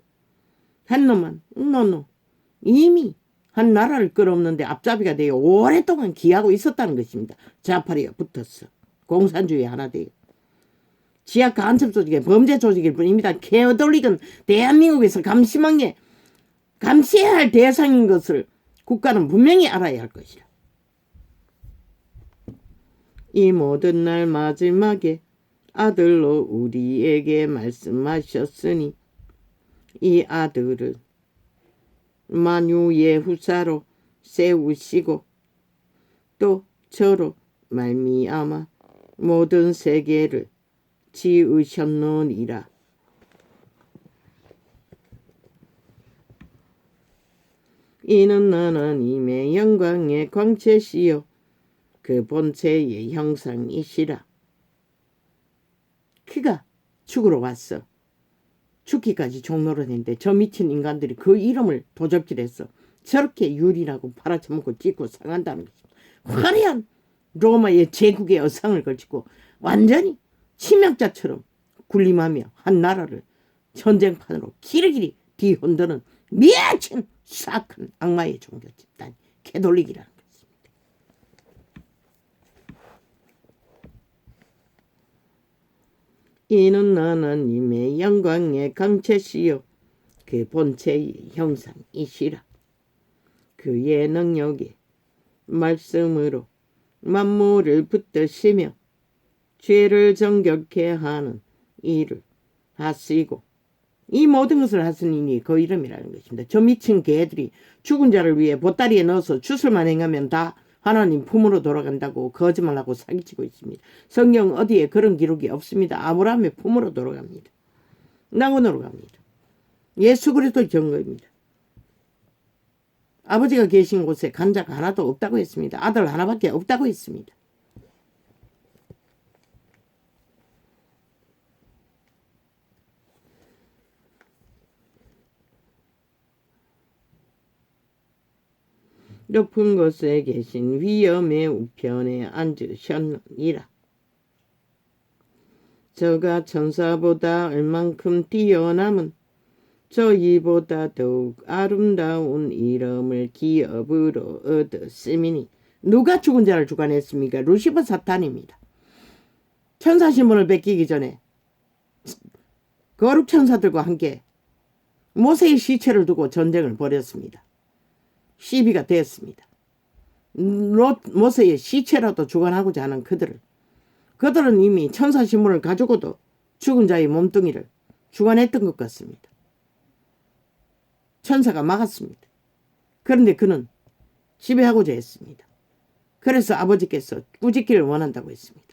한 놈만 이미 한 나라를 끌어없는데 앞잡이가 되어 오랫동안 기하고 있었다는 것입니다. 좌파리가 붙었어. 공산주의 하나 되어. 지하 간첩 조직의 범죄 조직일 뿐입니다. 개돌릭은 대한민국에서 감시해야 할 대상인 것을 국가는 분명히 알아야 할 것이라. 이 모든 날 마지막에 아들로 우리에게 말씀하셨으니 이 아들을 만유의 후사로 세우시고 또 저로 말미암아 모든 세계를 지으셨느니라. 이는 하나님의 영광의 광채시요 그 본체의 형상이시라. 그가 죽으러 왔어. 죽기까지 종노릇했는데 저 미친 인간들이 그 이름을 도적질했어. 저렇게 유린하고 팔아쳐먹고 찢고 상한다는 것입니다. 화려한 로마의 제국의 어상을 걸치고 완전히 침략자처럼 군림하며 한 나라를 전쟁판으로 길이길이 뒤흔드는 미친 사악한 악마의 종교 집단 개돌릭이라는 것입니다. 이는 하나님의 영광의 강체시요 그 본체의 형상이시라. 그의 능력의 말씀으로 만물을 붙드시며 죄를 정결케 하는 일을 하시고 이 모든 것을 하시니 그 이름이라는 것입니다. 저 미친 개들이 죽은 자를 위해 보따리에 넣어서 주술만 행하면 다 하나님 품으로 돌아간다고 거짓말하고 사기치고 있습니다. 성경 어디에 그런 기록이 없습니다. 아브라함의 품으로 돌아갑니다. 낙원으로 갑니다. 예수 그리스도의 증거입니다. 아버지가 계신 곳에 간자가 하나도 없다고 했습니다. 아들 하나밖에 없다고 했습니다. 높은 곳에 계신 위엄의 우편에 앉으셨느니라. 저가 천사보다 얼만큼 뛰어남은 저희보다 더욱 아름다운 이름을 기업으로 얻었음이니. 누가 죽은 자를 주관했습니까? 루시퍼 사탄입니다. 천사 신분을 뺏기기 전에 거룩 천사들과 함께 모세의 시체를 두고 전쟁을 벌였습니다. 시비가 됐습니다. 모세의 시체라도 주관하고자 하는 그들은 이미 천사 신분을 가지고도 죽은 자의 몸뚱이를 주관했던 것 같습니다. 천사가 막았습니다. 그런데 그는 지배하고자 했습니다. 그래서 아버지께서 꾸짖기를 원한다고 했습니다.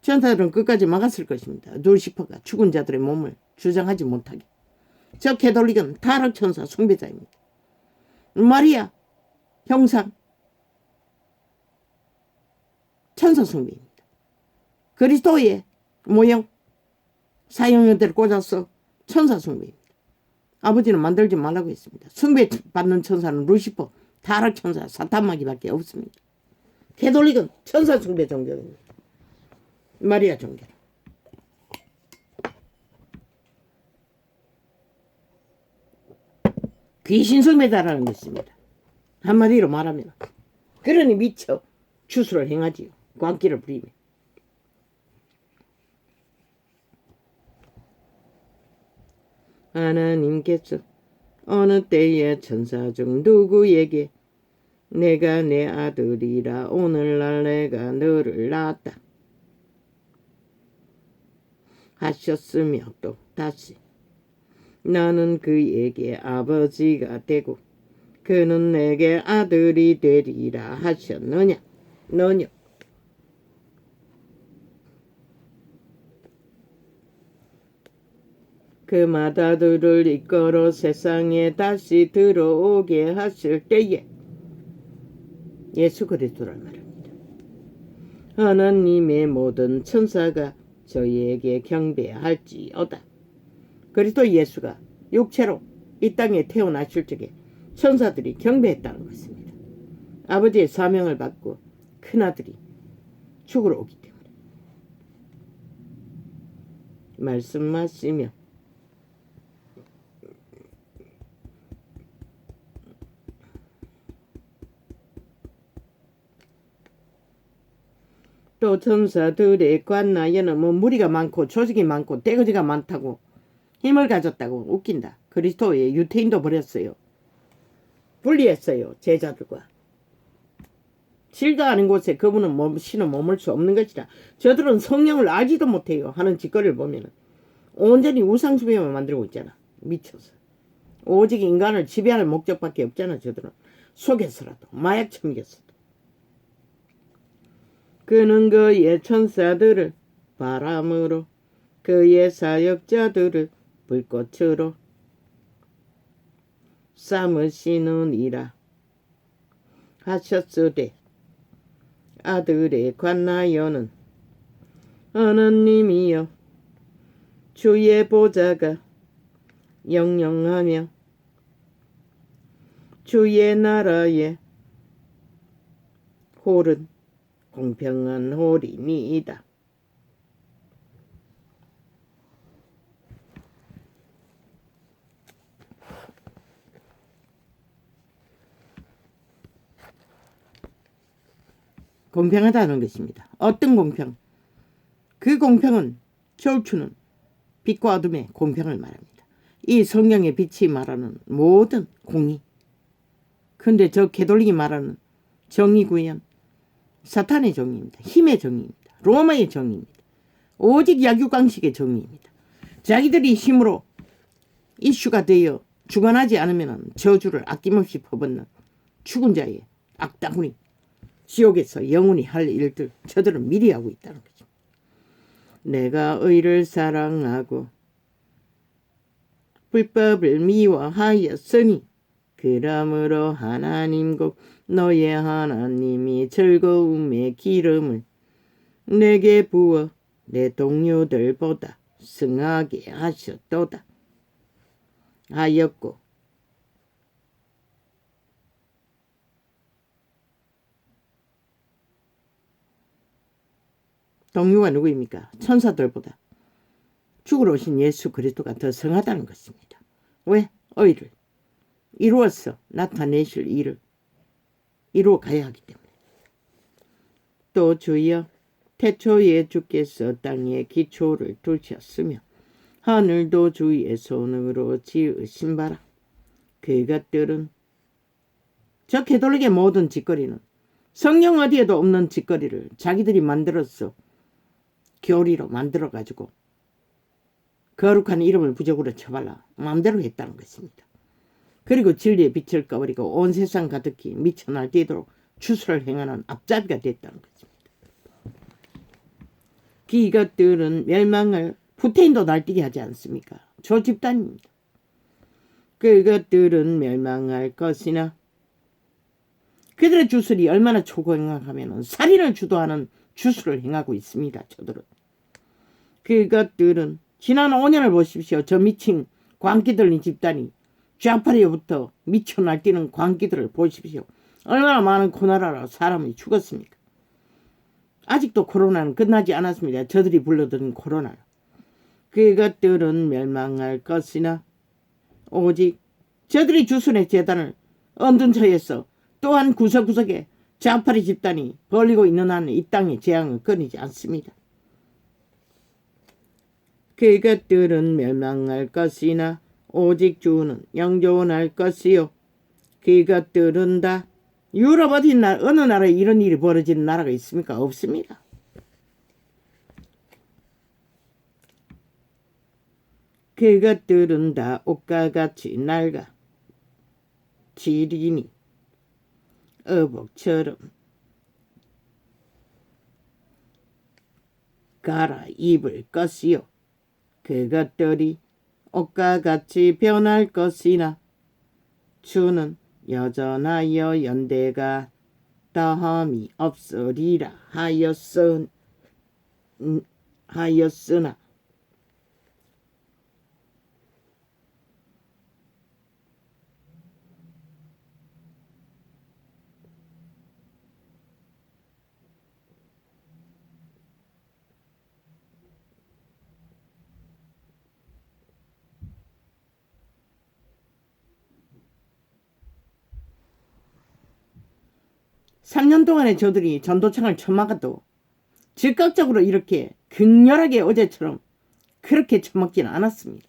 천사들은 끝까지 막았을 것입니다. 루시퍼가 죽은 자들의 몸을 주장하지 못하게. 저 캐톨릭은 타락천사 숭배자입니다. 마리아 형상 천사 숭배입니다. 그리스도의 모형 사형형대를 꽂아서 천사 숭배입니다. 아버지는 만들지 말라고 했습니다. 숭배받는 천사는 루시퍼 타락천사 사탄마귀밖에 없습니다. 캐톨릭은 천사 숭배 종교입니다. 마리아 종교. 귀신 숭배자라는 것입니다. 한마디로 말하면 그러니 미쳐 추수를 행하지요. 광기를 부리며. 하나님께서 어느 때에 천사 중 누구에게 내가 내 아들이라 오늘날 내가 너를 낳았다 하셨으며 또 다시 나는 그에게 아버지가 되고 그는 내게 아들이 되리라 하셨느냐 너냐. 그 맏아들을 이끌어 세상에 다시 들어오게 하실 때에 예수 그리스도를 말합니다. 하나님의 모든 천사가 저희에게 경배할지어다. 그리스도 예수가 육체로 이 땅에 태어나실 적에 천사들이 경배했다는 것입니다. 아버지의 사명을 받고 큰아들이 죽으러 오기 때문에 말씀하시며 또 천사들의 관나여는 무리가 많고 조직이 많고 떼거지가 많다고 힘을 가졌다고 웃긴다. 그리스도의 유태인도 버렸어요. 분리했어요. 제자들과. 질가 아닌 곳에 그분은 신은 머물 수 없는 것이라. 저들은 성령을 알지도 못해요. 하는 짓거리를 보면 온전히 우상숭배만 만들고 있잖아. 미쳐서. 오직 인간을 지배할 목적밖에 없잖아. 저들은. 속에서라도 마약 처먹였어도. 그는 그의 천사들을 바람으로 그의 사역자들을 불꽃으로 삼으시느니라 하셨으되 아들의 관나여는 하나님이여 주의 보좌가 영영하며 주의 나라의 홀은 공평한 홀이니이다. 공평하다는 것입니다. 어떤 공평? 그 공평은 겨울추는 빛과 어둠의 공평을 말합니다. 이 성경의 빛이 말하는 모든 공의. 근데 저 캐톨릭이 말하는 정의구현 사탄의 정의입니다. 힘의 정의입니다. 로마의 정의입니다. 오직 약육강식의 정의입니다. 자기들이 힘으로 이슈가 되어 주관하지 않으면 저주를 아낌없이 퍼붓는 죽은 자의 악다구니 지옥에서 영원히 할 일들 저들은 미리 하고 있다는 거죠. 내가 의를 사랑하고 불법을 미워하였으니 그러므로 하나님 곧 너의 하나님이 즐거움의 기름을 내게 부어 내 동료들보다 승하게 하셨도다 하였고 동료가 누구입니까? 천사들보다 죽으러 오신 예수 그리스도가 더 성하다는 것입니다. 왜? 의를 이루어서 나타내실 일을 이루어 가야 하기 때문에. 또 주여 태초에 주께서 땅에 기초를 두셨으며 하늘도 주의 손으로 지으신 바라. 그것들은 저 캐톨릭의 모든 짓거리는 성경 어디에도 없는 짓거리를 자기들이 만들어서 교리로 만들어가지고 거룩한 이름을 부적으로 쳐발라 마음대로 했다는 것입니다. 그리고 진리의 빛을 꺼버리고 온 세상 가득히 미쳐 날뛰도록 추수를 행하는 앞잡이가 됐다는 것입니다. 그것들은 멸망을 푸틴도 날뛰게 하지 않습니까? 저 집단입니다. 그것들은 멸망할 것이나 그들의 주술이 얼마나 초고행하면 살인을 주도하는 주술을 행하고 있습니다. 저들은. 그것들은 지난 5년을 보십시오. 저 미친 광기들린 집단이 좌파리부터 미쳐 날뛰는 광기들을 보십시오. 얼마나 많은 고나라로 사람이 죽었습니까? 아직도 코로나는 끝나지 않았습니다. 저들이 불러들인 코로나. 그것들은 멸망할 것이나 오직 저들이 주순의 재단을 언둔 처에서 또한 구석구석에 좌파리 집단이 벌리고 있는 한 이 땅의 재앙은 끊이지 않습니다. 그것들은 멸망할 것이나 오직 주는 영존할 것이요. 그것들은 다 유럽 어느 나라에 이런 일이 벌어지는 나라가 있습니까? 없습니다. 그것들은 다 옷과 같이 낡아 지리니 어복처럼 갈아입을 것이요. 그것들이 옷과 같이 변할 것이나 주는 여전하여 연대가 다함이 없으리라 하였으나 삼 년 동안에 저들이 전도창을 쳐막아도 즉각적으로 이렇게 격렬하게 어제처럼 그렇게 쳐먹지는 않았습니다.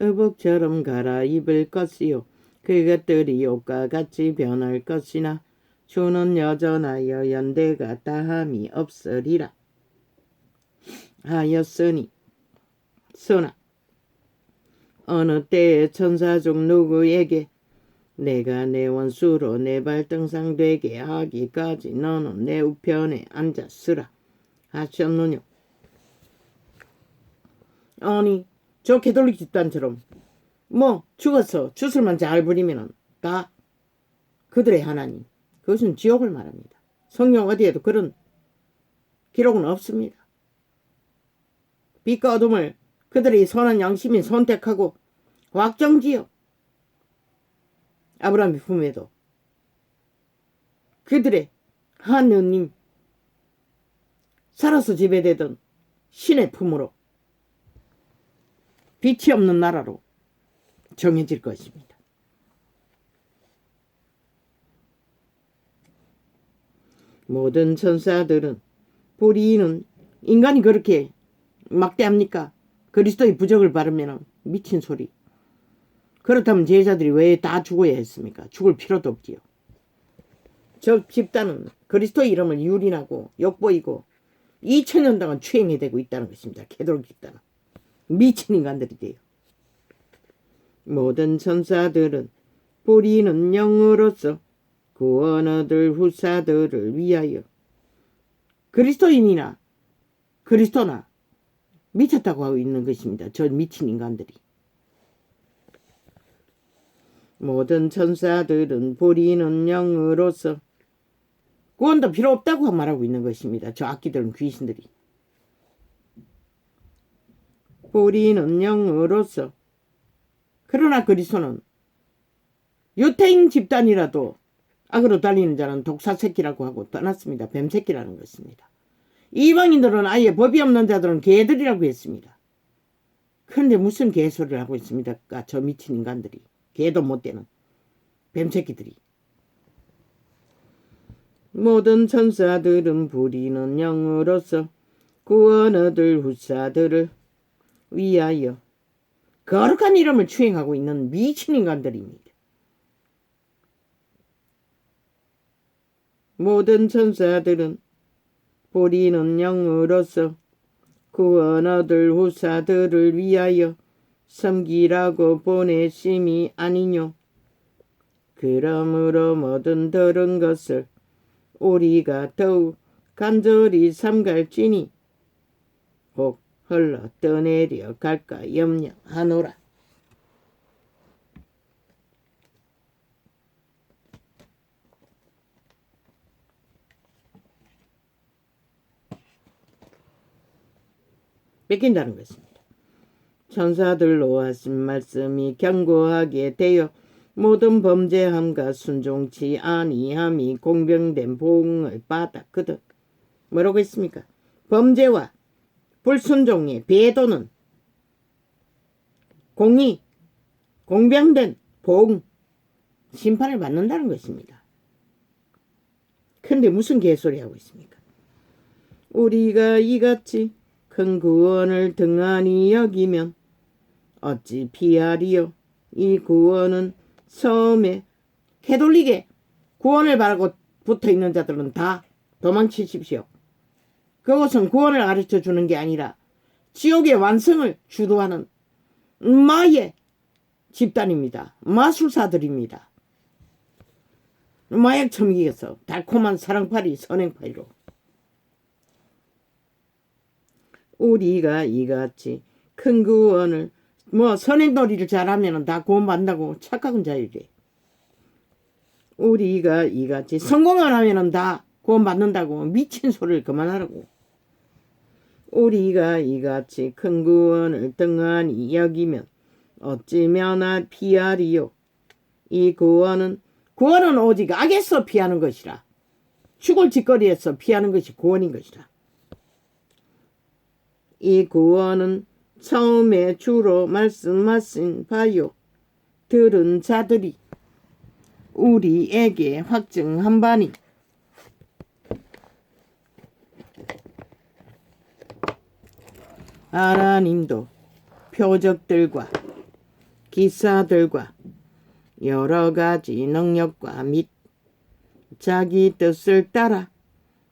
어복처럼 갈아입을 것이요. 그것들이 옷과 같이 변할 것이나 주는 여전하여 연대가 다함이 없으리라 하였으니 소나 어느 때에 천사 중 누구에게 내가 내 원수로 내 발등상 되게 하기까지 너는 내 우편에 앉았으라 하셨느냐. 아니 저 개돌릭 집단처럼 죽어서 주술만 잘 부리면은 다 그들의 하나님, 그것은 지옥을 말합니다. 성경 어디에도 그런 기록은 없습니다. 빛과 어둠을 그들의 선한 양심이 선택하고 확정지어 아브라함의 품에도 그들의 하느님, 살아서 지배되던 신의 품으로 빛이 없는 나라로 정해질 것입니다. 모든 천사들은 불의는 인간이 그렇게 막대합니까? 그리스도의 부적을 바르면 미친 소리. 그렇다면 제자들이 왜 다 죽어야 했습니까? 죽을 필요도 없지요. 저 집단은 그리스도의 이름을 유린하고 욕보이고 2000년 동안 추행해대고 있다는 것입니다. 개돌 집단은. 미친 인간들이 돼요. 모든 천사들은 불의는 영으로서 구원 얻을 후사들을 위하여 그리스도인이나 그리스도나 미쳤다고 하고 있는 것입니다. 저 미친 인간들이. 모든 천사들은 불의는 영으로서 구원도 필요 없다고 말하고 있는 것입니다. 저 악기들은 귀신들이. 불의는 영으로서 그러나 그리스도는 유태인 집단이라도 악으로 달리는 자는 독사새끼라고 하고 떠났습니다. 뱀새끼라는 것입니다. 이방인들은 아예 법이 없는 자들은 개들이라고 했습니다. 그런데 무슨 개소리를 하고 있습니까? 저 미친 인간들이. 개도 못 되는 뱀새끼들이. 모든 천사들은 불의는 영으로서 구원 얻을 후사들을 위하여 거룩한 이름을 추행하고 있는 미친 인간들입니다. 모든 천사들은 보리는 영으로서 구원 얻을 후사들을 위하여 섬기라고 보내심이 아니뇨. 그러므로 모든 들은 것을 우리가 더욱 간절히 삼갈지니 혹 흘러 떠내려 갈까 염려하노라. 뺏긴다는 것입니다. 천사들로 하신 말씀이 견고하게 되어 모든 범죄함과 순종치 아니함이 공병된 보응을 받았거든. 뭐라고 했습니까? 범죄와 불순종의 배도는 공병된 보응, 심판을 받는다는 것입니다. 근데 무슨 개소리 하고 있습니까? 우리가 이같이 큰 구원을 등한히 여기면 어찌 피하리요. 이 구원은 처음에 캐톨릭에 구원을 바라고 붙어있는 자들은 다 도망치십시오. 그것은 구원을 가르쳐주는 게 아니라 지옥의 완성을 주도하는 마의 집단입니다. 마술사들입니다. 마약 처먹이에서 달콤한 사랑파리 선행파리로 우리가 이같이 큰 구원을 선행놀이를 잘하면 다 구원받는다고 착각은 자유래. 우리가 이같이 성공을 하면 다 구원받는다고 미친 소리를 그만하라고. 우리가 이같이 큰 구원을 등한히 여기면 어찌면나 피하리요. 이 구원은 오직 악에서 피하는 것이라. 죽을 짓거리에서 피하는 것이 구원인 것이라. 이 구원은 처음에 주로 말씀하신 바요. 들은 자들이 우리에게 확증한 바니 하나님도 표적들과 기사들과 여러 가지 능력과 및 자기 뜻을 따라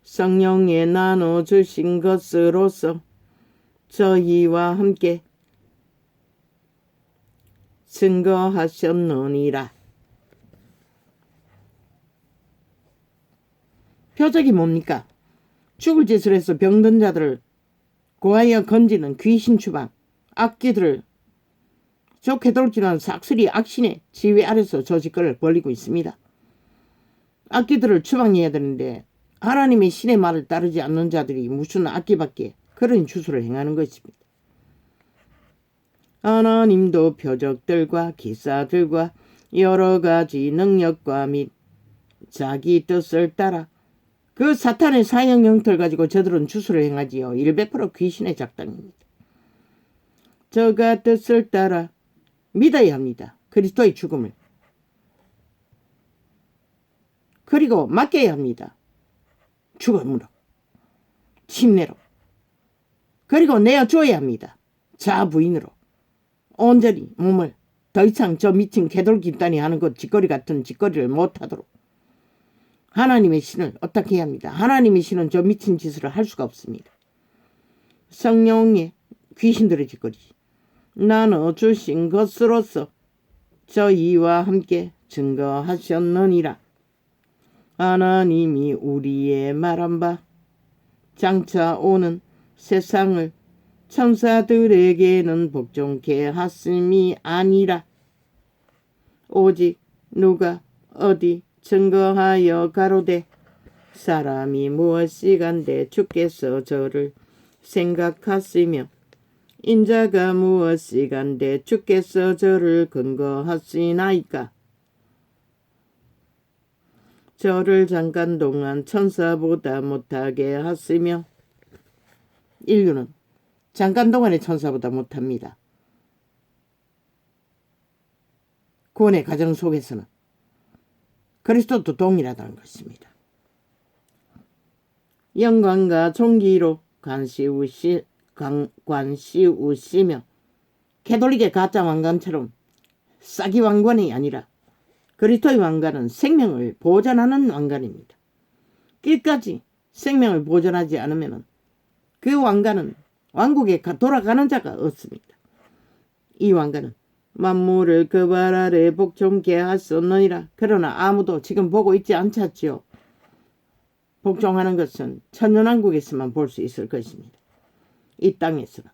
성령에 나눠주신 것으로서 저희와 함께 증거하셨느니라. 표적이 뭡니까? 죽을 짓을 해서 병든 자들을 고하여 건지는 귀신 추방, 악기들을 좋게 돌지는 삭슬이 악신의 지휘 아래서 저 짓거리를 벌이고 있습니다. 악기들을 추방해야 되는데 하나님의 신의 말을 따르지 않는 자들이 무슨 악기밖에 그런 주소를 행하는 것입니다. 하나님도 표적들과 기사들과 여러 가지 능력과 및 자기 뜻을 따라 그 사탄의 사형 형태를 가지고 저들은 주소를 행하지요. 100% 귀신의 작당입니다. 저가 뜻을 따라 믿어야 합니다. 그리스도의 죽음을. 그리고 맡겨야 합니다. 죽음으로, 침례로. 그리고 내어줘야 합니다. 자부인으로. 온전히 몸을 더 이상 저 미친 개돌 집단이 하는 것 짓거리 같은 짓거리를 못하도록 하나님의 신을 어떻게 해야 합니다. 하나님의 신은 저 미친 짓을 할 수가 없습니다. 성령의 귀신들의 짓거리 나눠주신 것으로서 저희와 함께 증거하셨느니라. 하나님이 우리의 말한 바 장차 오는 세상을 천사들에게는 복종케 하심이 아니라 오직 누가 어디 증거하여 가로되 사람이 무엇이간데 주께서 저를 생각하시며 인자가 무엇이간데 주께서 저를 근거하시나이까. 저를 잠깐 동안 천사보다 못하게 하시며 인류는 잠깐 동안의 천사보다 못합니다. 구원의 과정 속에서는 그리스도도 동일하다는 것입니다. 영광과 존귀로 관시우시며 캐톨릭의 가짜 왕관처럼 싸기 왕관이 아니라 그리스도의 왕관은 생명을 보존하는 왕관입니다. 끝까지 생명을 보존하지 않으면 그 왕가는 왕국에 돌아가는 자가 없습니다. 이 왕가는 만물을 그 발 아래 복종케 하셨느니라. 그러나 아무도 지금 보고 있지 않겠지요. 복종하는 것은 천년왕국에서만 볼 수 있을 것입니다. 이 땅에서는.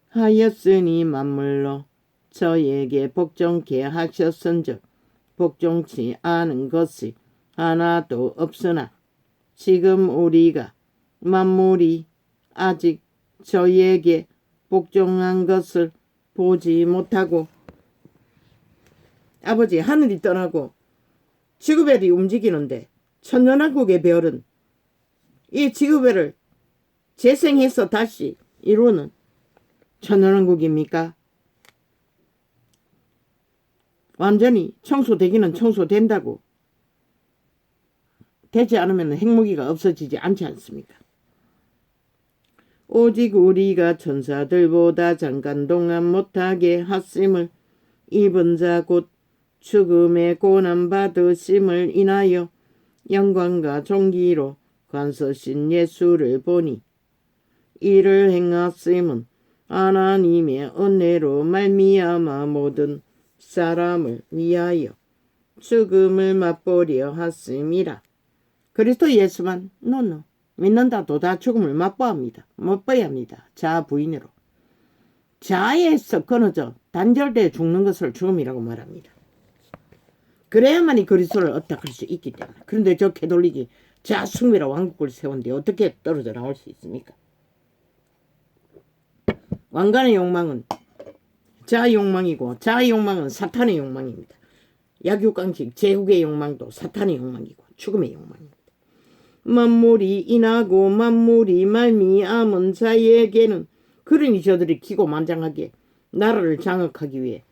하였으니 만물로 저에게 복종케 하셨은즉 복종치 않은 것이 하나도 없으나 지금 우리가 만물이 아직 저에게 복종한 것을 보지 못하고 아버지 하늘이 떠나고 지구별이 움직이는데 천년왕국의 별은 이 지구별을 재생해서 다시 이루는 천년왕국입니까? 완전히 청소되기는 청소된다고 되지 않으면 핵무기가 없어지지 않지 않습니까? 오직 우리가 천사들보다 잠깐 동안 못하게 하심을 입은 자 곧 죽음의 고난 받으심을 인하여 영광과 존귀로 관서신 예수를 보니 이를 행하심은 하나님의 은혜로 말미암아 모든 사람을 위하여 죽음을 맛보려 하심이라. 그리스도 예수만 노노 믿는다도 다 죽음을 맛보합니다. 맛봐야 합니다. 자아 부인으로. 자아에서 끊어져 단절돼 죽는 것을 죽음이라고 말합니다. 그래야만이 그리스도를 얻어갈 수 있기 때문에. 그런데 저 캐톨릭이 자아 숭배라 왕국을 세운데 어떻게 떨어져 나올 수 있습니까? 왕관의 욕망은 자아 욕망이고 자아 욕망은 사탄의 욕망입니다. 약육강식 제국의 욕망도 사탄의 욕망이고 죽음의 욕망입니다. 만물이 인하고 만물이 말미암은 자에게는 그러니 저들이 기고만장하게 나라를 장악하기 위해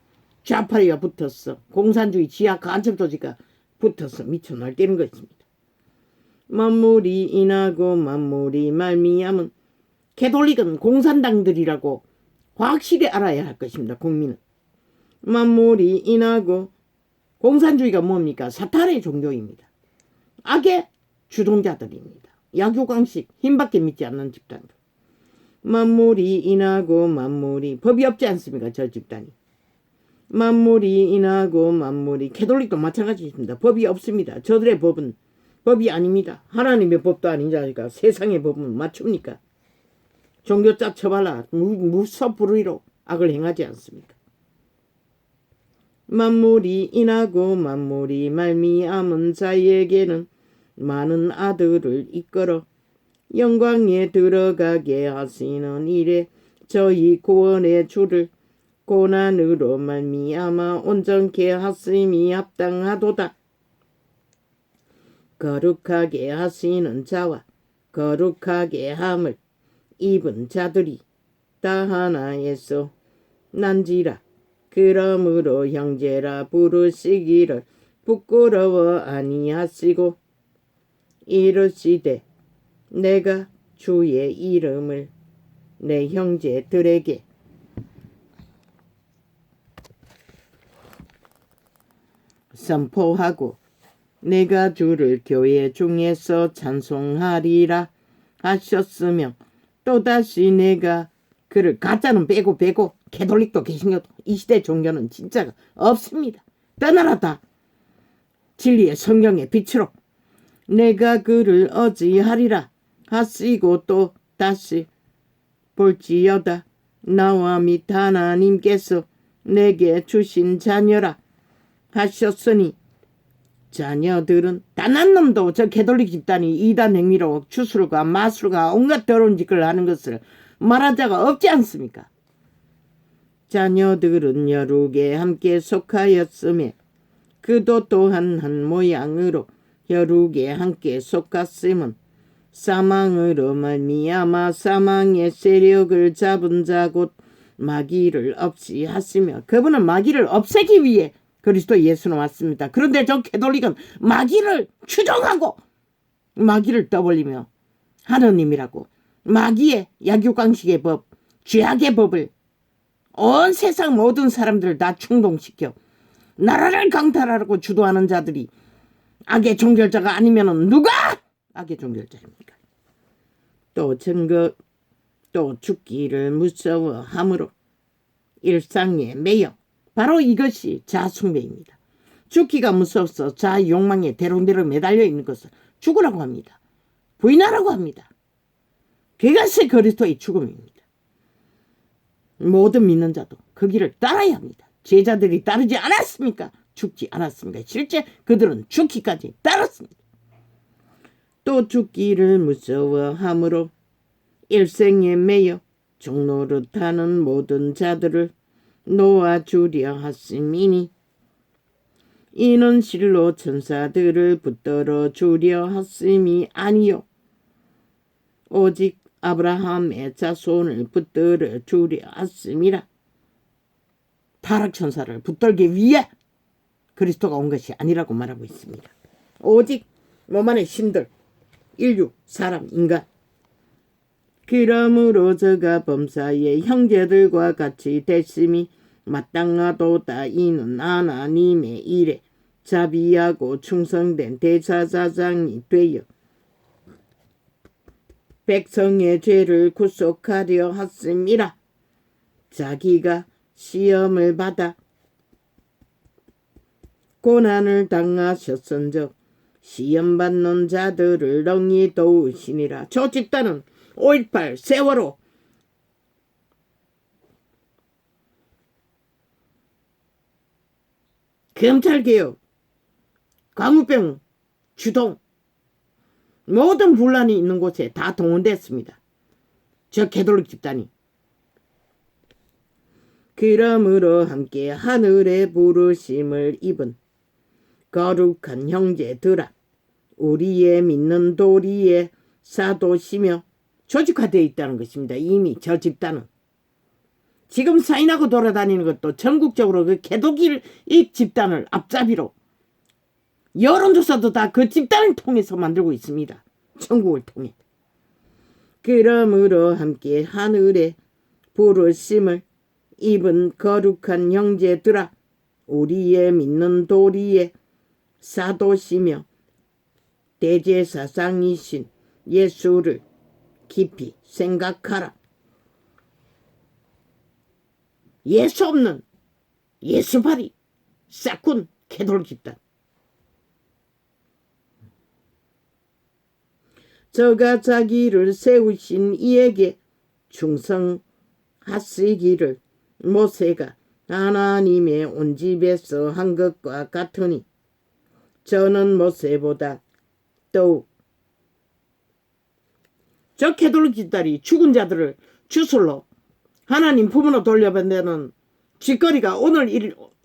좌파리가 붙었어. 공산주의 지하 간첩도지가 붙어서 미쳐 날뛰는 것입니다. 만물이 인하고 만물이 말미암은 캐톨릭은 공산당들이라고 확실히 알아야 할 것입니다. 국민은. 만물이 인하고 공산주의가 뭡니까? 사탄의 종교입니다. 악의 주동자들입니다. 약육강식 힘밖에 믿지 않는 집단들. 만물이 인하고 만물이 법이 없지 않습니까? 저 집단이. 만물이 인하고 만물이 캐톨릭도 마찬가지입니다. 법이 없습니다. 저들의 법은 법이 아닙니다. 하나님의 법도 아닌 자니까 세상의 법은 맞춥니까? 종교자 처발라 무섭불의로 악을 행하지 않습니까? 만물이 인하고 만물이 말미암은 자에게는 많은 아들을 이끌어 영광에 들어가게 하시는 일에 저희 구원의 주를 고난으로 말미암아 온전케 하심이 합당하도다. 거룩하게 하시는 자와 거룩하게 함을 입은 자들이 다 하나에서 난지라. 그러므로 형제라 부르시기를 부끄러워 아니하시고 이르시되 내가 주의 이름을 내 형제들에게 선포하고 내가 주를 교회 중에서 찬송하리라 하셨으며 또다시 내가 그를 가짜는 빼고 캐톨릭도 개신교도 이 시대 종교는 진짜가 없습니다. 떠나라 다. 진리의 성경의 빛으로 내가 그를 어찌하리라 하시고 또 다시 볼지어다 나와 및 하나님께서 내게 주신 자녀라 하셨으니 자녀들은 단 한 놈도 저 캐톨릭 집단이 이단 행위로 추술과 마술과 온갖 더러운 짓을 하는 것을 말한 자가 없지 않습니까? 자녀들은 혈육에 함께 속하였으며 그도 또한 한 모양으로 혈육에 함께 속았음은 사망으로 말미암아 사망의 세력을 잡은 자 곧 마귀를 없이 하시며 그분은 마귀를 없애기 위해 그리스도 예수는 왔습니다. 그런데 저 캐톨릭은 마귀를 추종하고 마귀를 떠벌리며 하느님이라고 마귀의 약육강식의 법, 죄악의 법을 온 세상 모든 사람들을 다 충동시켜 나라를 강탈하라고 주도하는 자들이 악의 종결자가 아니면 누가 악의 종결자입니까? 또 증거 또 죽기를 무서워함으로 일상에 매여 바로 이것이 자아숭배입니다. 죽기가 무서워서 자아 욕망에 대롱대롱 매달려 있는 것을 죽으라고 합니다. 부인하라고 합니다. 그것이 그리스도의 죽음입니다. 모든 믿는 자도 그 길을 따라야 합니다. 제자들이 따르지 않았습니까? 죽지 않았습니까? 실제 그들은 죽기까지 따랐습니다. 또 죽기를 무서워함으로 일생에 매여 종노릇하는 모든 자들을 놓아주려 하심이니 이는 실로 천사들을 붙들어 주려 하심이 아니요 오직 아브라함의 자손을 붙들어 주려 하심이라. 타락천사를 붙들기 위해 그리스도가 온 것이 아니라고 말하고 있습니다. 오직 몸 안의 신들, 인류, 사람, 인간. 그러므로 저가 범사의 형제들과 같이 되심이 마땅하도다. 이는 하나님의 일에 자비하고 충성된 대제사장이 되어 백성의 죄를 구속하려 하심이라. 자기가 시험을 받아 고난을 당하셨은즉 시험받는 자들을 능히 도우시니라. 저 집단은 5.18 세월호 검찰개혁 광우병 주동 모든 분란이 있는 곳에 다 동원됐습니다. 저 개돌릭 집단이. 그러므로 함께 하늘의 부르심을 입은 거룩한 형제들아 우리의 믿는 도리의 사도시며 조직화되어 있다는 것입니다. 이미 저 집단은. 지금 사인하고 돌아다니는 것도 전국적으로 그 개독일 이 집단을 앞잡이로 여론조사도 다 그 집단을 통해서 만들고 있습니다. 전국을 통해. 그러므로 함께 하늘의 부르심을 입은 거룩한 형제들아 우리의 믿는 도리의 사도시며 대제사장이신 예수를 깊이 생각하라. 예수 없는 예수발이 싹군 개돌 집단. 저가 자기를 세우신 이에게 충성하시기를 모세가 하나님의 온 집에서 한 것과 같으니 저는 모세보다 더욱 저 개돌 집단이 죽은 자들을 주술로 하나님 품으로 돌려본다는 짓거리가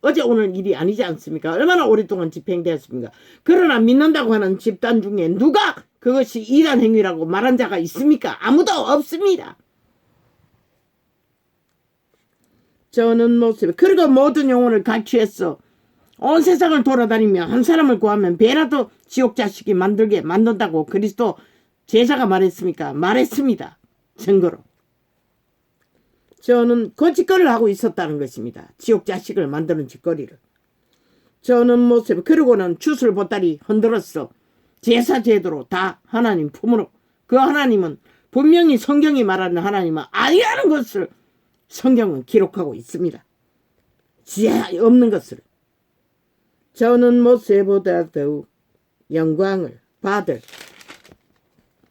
어제 오늘 일이 아니지 않습니까? 얼마나 오랫동안 집행되었습니까? 그러나 믿는다고 하는 집단 중에 누가 그것이 이단 행위라고 말한 자가 있습니까? 아무도 없습니다. 저는 모습 그리고 모든 영혼을 갈취해서 온 세상을 돌아다니며 한 사람을 구하면 배라도 지옥 자식이 만들게 만든다고 그리스도 제자가 말했습니까? 말했습니다. 증거로. 저는 그 짓거리를 하고 있었다는 것입니다. 지옥 자식을 만드는 짓거리를. 저는 모습 그러고는 주술 보따리 흔들었어. 제사 제도로 다 하나님 품으로. 그 하나님은 분명히 성경이 말하는 하나님은 아니라는 것을 성경은 기록하고 있습니다. 지혜 없는 것을. 저는 모세보다 더욱 영광을 받을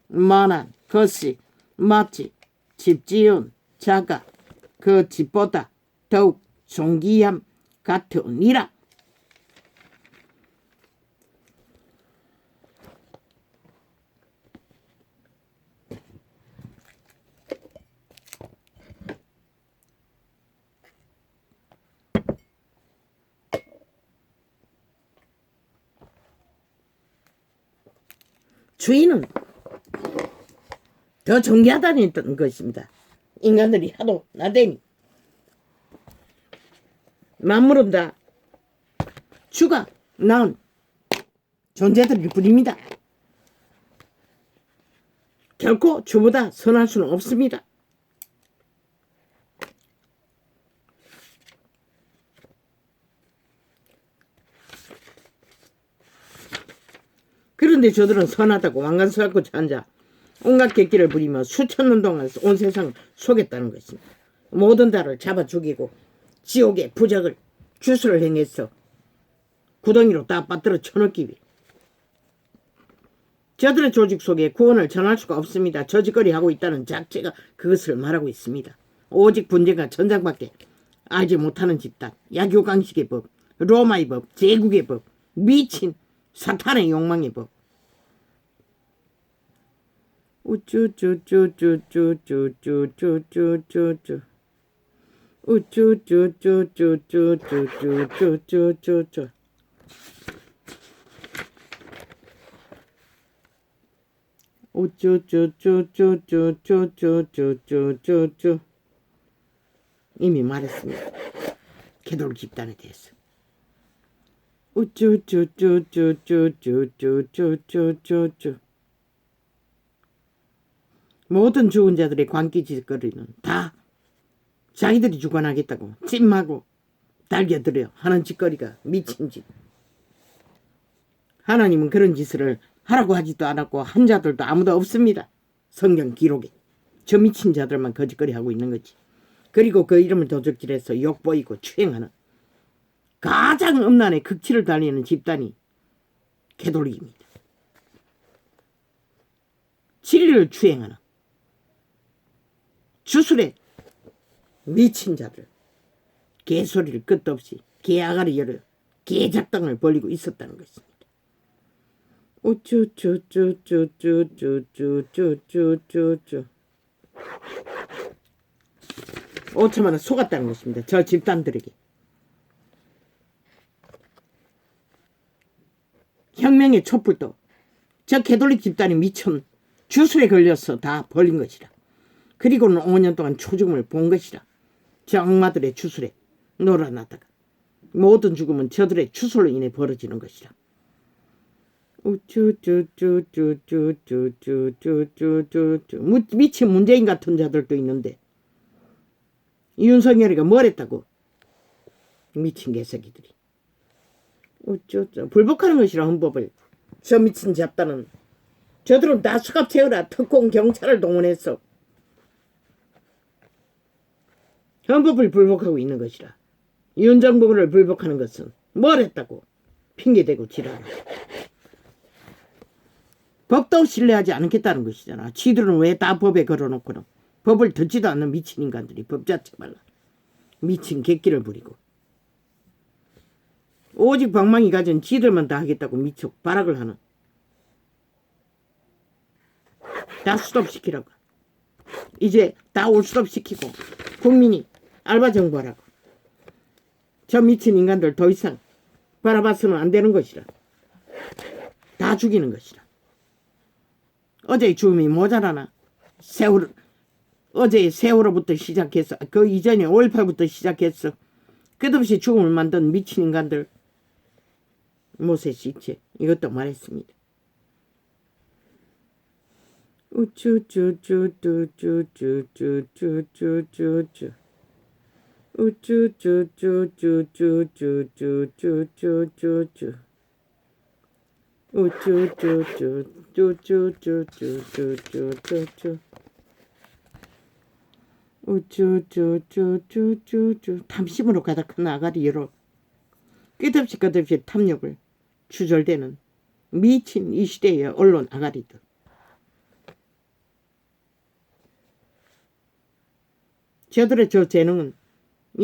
만한 것이 마치 집 지은 자가 그 집보다 더욱 존귀함 같으니라. 주인은 더 존귀하다는 것입니다. 인간들이 하도 나대니 만물은 다 주가 낳은 존재들일 뿐입니다. 결코 주보다 선할 수는 없습니다. 그런데 저들은 선하다고 왕관서갖고 앉아 온갖 객기를 부리며 수천 년 동안 온 세상을 속였다는 것입니다. 모든 자를 잡아 죽이고 지옥의 부적을 주술을 행해서 구덩이로 다 빠뜨려 쳐넣기 위해 저들의 조직 속에 구원을 전할 수가 없습니다. 저짓거리 하고 있다는 자체가 그것을 말하고 있습니다. 오직 분쟁과 전장밖에 알지 못하는 집단, 야교강식의 법, 로마의 법, 제국의 법, 미친 사탄의 욕망의 법. 우쭈쭈쭈쭈쭈쭈쭈쭈쭈쭈 우쭈쭈쭈쭈쭈쭈쭈쭈쭈 우쭈쭈쭈쭈쭈쭈쭈쭈쭈 이미 말했습니다. 개돌 집단에 대해서. 우쭈쭈쭈쭈쭈쭈쭈쭈쭈쭈 모든 죽은 자들의 광기짓거리는 다 자기들이 주관하겠다고 찜하고 달겨들여 하는 짓거리가 미친 짓. 하나님은 그런 짓을 하라고 하지도 않았고 한 자들도 아무도 없습니다. 성경 기록에 저 미친 자들만 거짓거리 하고 있는 거지. 그리고 그 이름을 도적질해서 욕보이고 추행하는 가장 음란의 극치를 달리는 집단이 개돌리입니다. 진리를 추행하는 주술의 미친 자들, 개소리를 끝도 없이 개아가리 열어 개작당을 벌이고 있었다는 것입니다. 우쭈쭈쭈쭈쭈쭈쭈쭈쭈쭈 5천만원 속았다는 것입니다. 저 집단들에게. 혁명의 촛불도 저 개돌릭 집단이 미천 주술에 걸려서 다 벌린 것이라. 그리고는 5년 동안 초죽음을 본 것이라. 저 악마들의 주술에 놀아나다가 모든 죽음은 저들의 주술로 인해 벌어지는 것이라. 우쭈쭈쭈쭈쭈쭈쭈쭈쭈쭈 미친 문재인 같은 자들도 있는데 윤석열이가 뭘 했다고? 미친 개새끼들이. 우쭈쭈 불복하는 것이라 헌법을. 저 미친 잡다는 저들은 다 수갑 채우라 특공 경찰을 동원해서 헌법을 불복하고 있는 것이라. 윤 정부를 불복하는 것은 뭘 했다고? 핑계대고 지랄하고. 법도 신뢰하지 않겠다는 것이잖아. 지들은 왜 다 법에 걸어놓고는 법을 듣지도 않는 미친 인간들이 법 자체 말라. 미친 객기를 부리고 오직 방망이 가진 지들만 다 하겠다고 미쳐 발악을 하는. 다 스톱시키라고. 이제 다 올 스톱시키고 국민이 알바 정부하라고. 저 미친 인간들 더 이상 바라봐서는 안 되는 것이라. 다 죽이는 것이라. 어제의 죽음이 모자라나. 어제의 세월호부터 시작해서 그 이전에 5.18부터 시작해서 끝없이 죽음을 만든 미친 인간들. 모세시 이체 이것도 말했습니다. 우쭈쭈쭈쭈쭈쭈쭈쭈쭈쭈 우쭈쭈쭈쭈쭈쭈쭈쭈쭈쭈 우쭈쭈쭈쭈쭈쭈쭈쭈쭈쭈 우쭈쭈쭈쭈쭈쭈 탐심으로 가득한 아가리 열어 끝없이 탐욕을 주절되는 미친 이 시대의 언론 아가리들. 저들의 저 재능은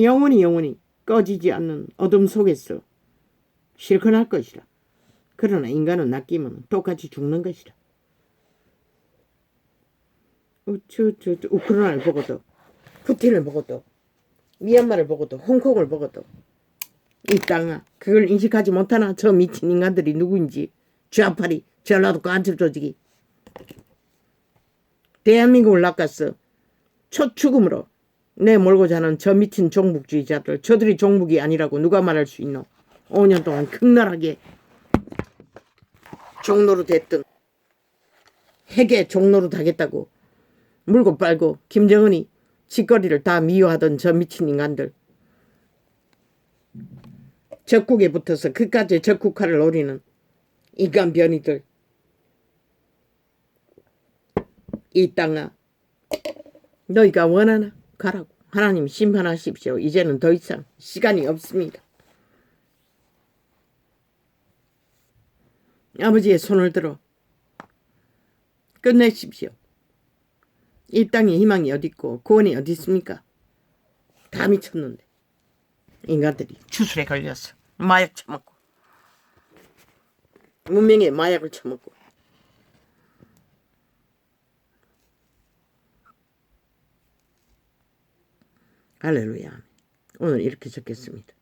영원히 꺼지지 않는 어둠 속에서 실컷할 것이라. 그러나 인간은 낚이면 똑같이 죽는 것이라. 우크라이나를 보고도 푸틴을 보고도 미얀마를 보고도 홍콩을 보고도 이 땅아 그걸 인식하지 못하나. 저 미친 인간들이 누구인지. 좌파리 전라도 간첩 조직이 대한민국을 낚았어. 첫 죽음으로 내몰고 자는 저 미친 종북주의자들. 저들이 종북이 아니라고 누가 말할 수 있노. 5년 동안 극렬하게 종로로 됐던 핵에 종로로 하겠다고 물고 빨고 김정은이 짓거리를 다 미워하던 저 미친 인간들. 적국에 붙어서 그까지 적국화를 노리는 인간 변이들. 이 땅아, 너희가 원하나 가라고. 하나님 심판하십시오. 이제는 더 이상 시간이 없습니다. 아버지의 손을 들어 끝내십시오. 이 땅에 희망이 어디 있고 구원이 어디 있습니까? 다 미쳤는데 인간들이 주술에 걸려서 마약 처먹고 문명의 마약을 처먹고. 할렐루야. 오늘 이렇게 적겠습니다.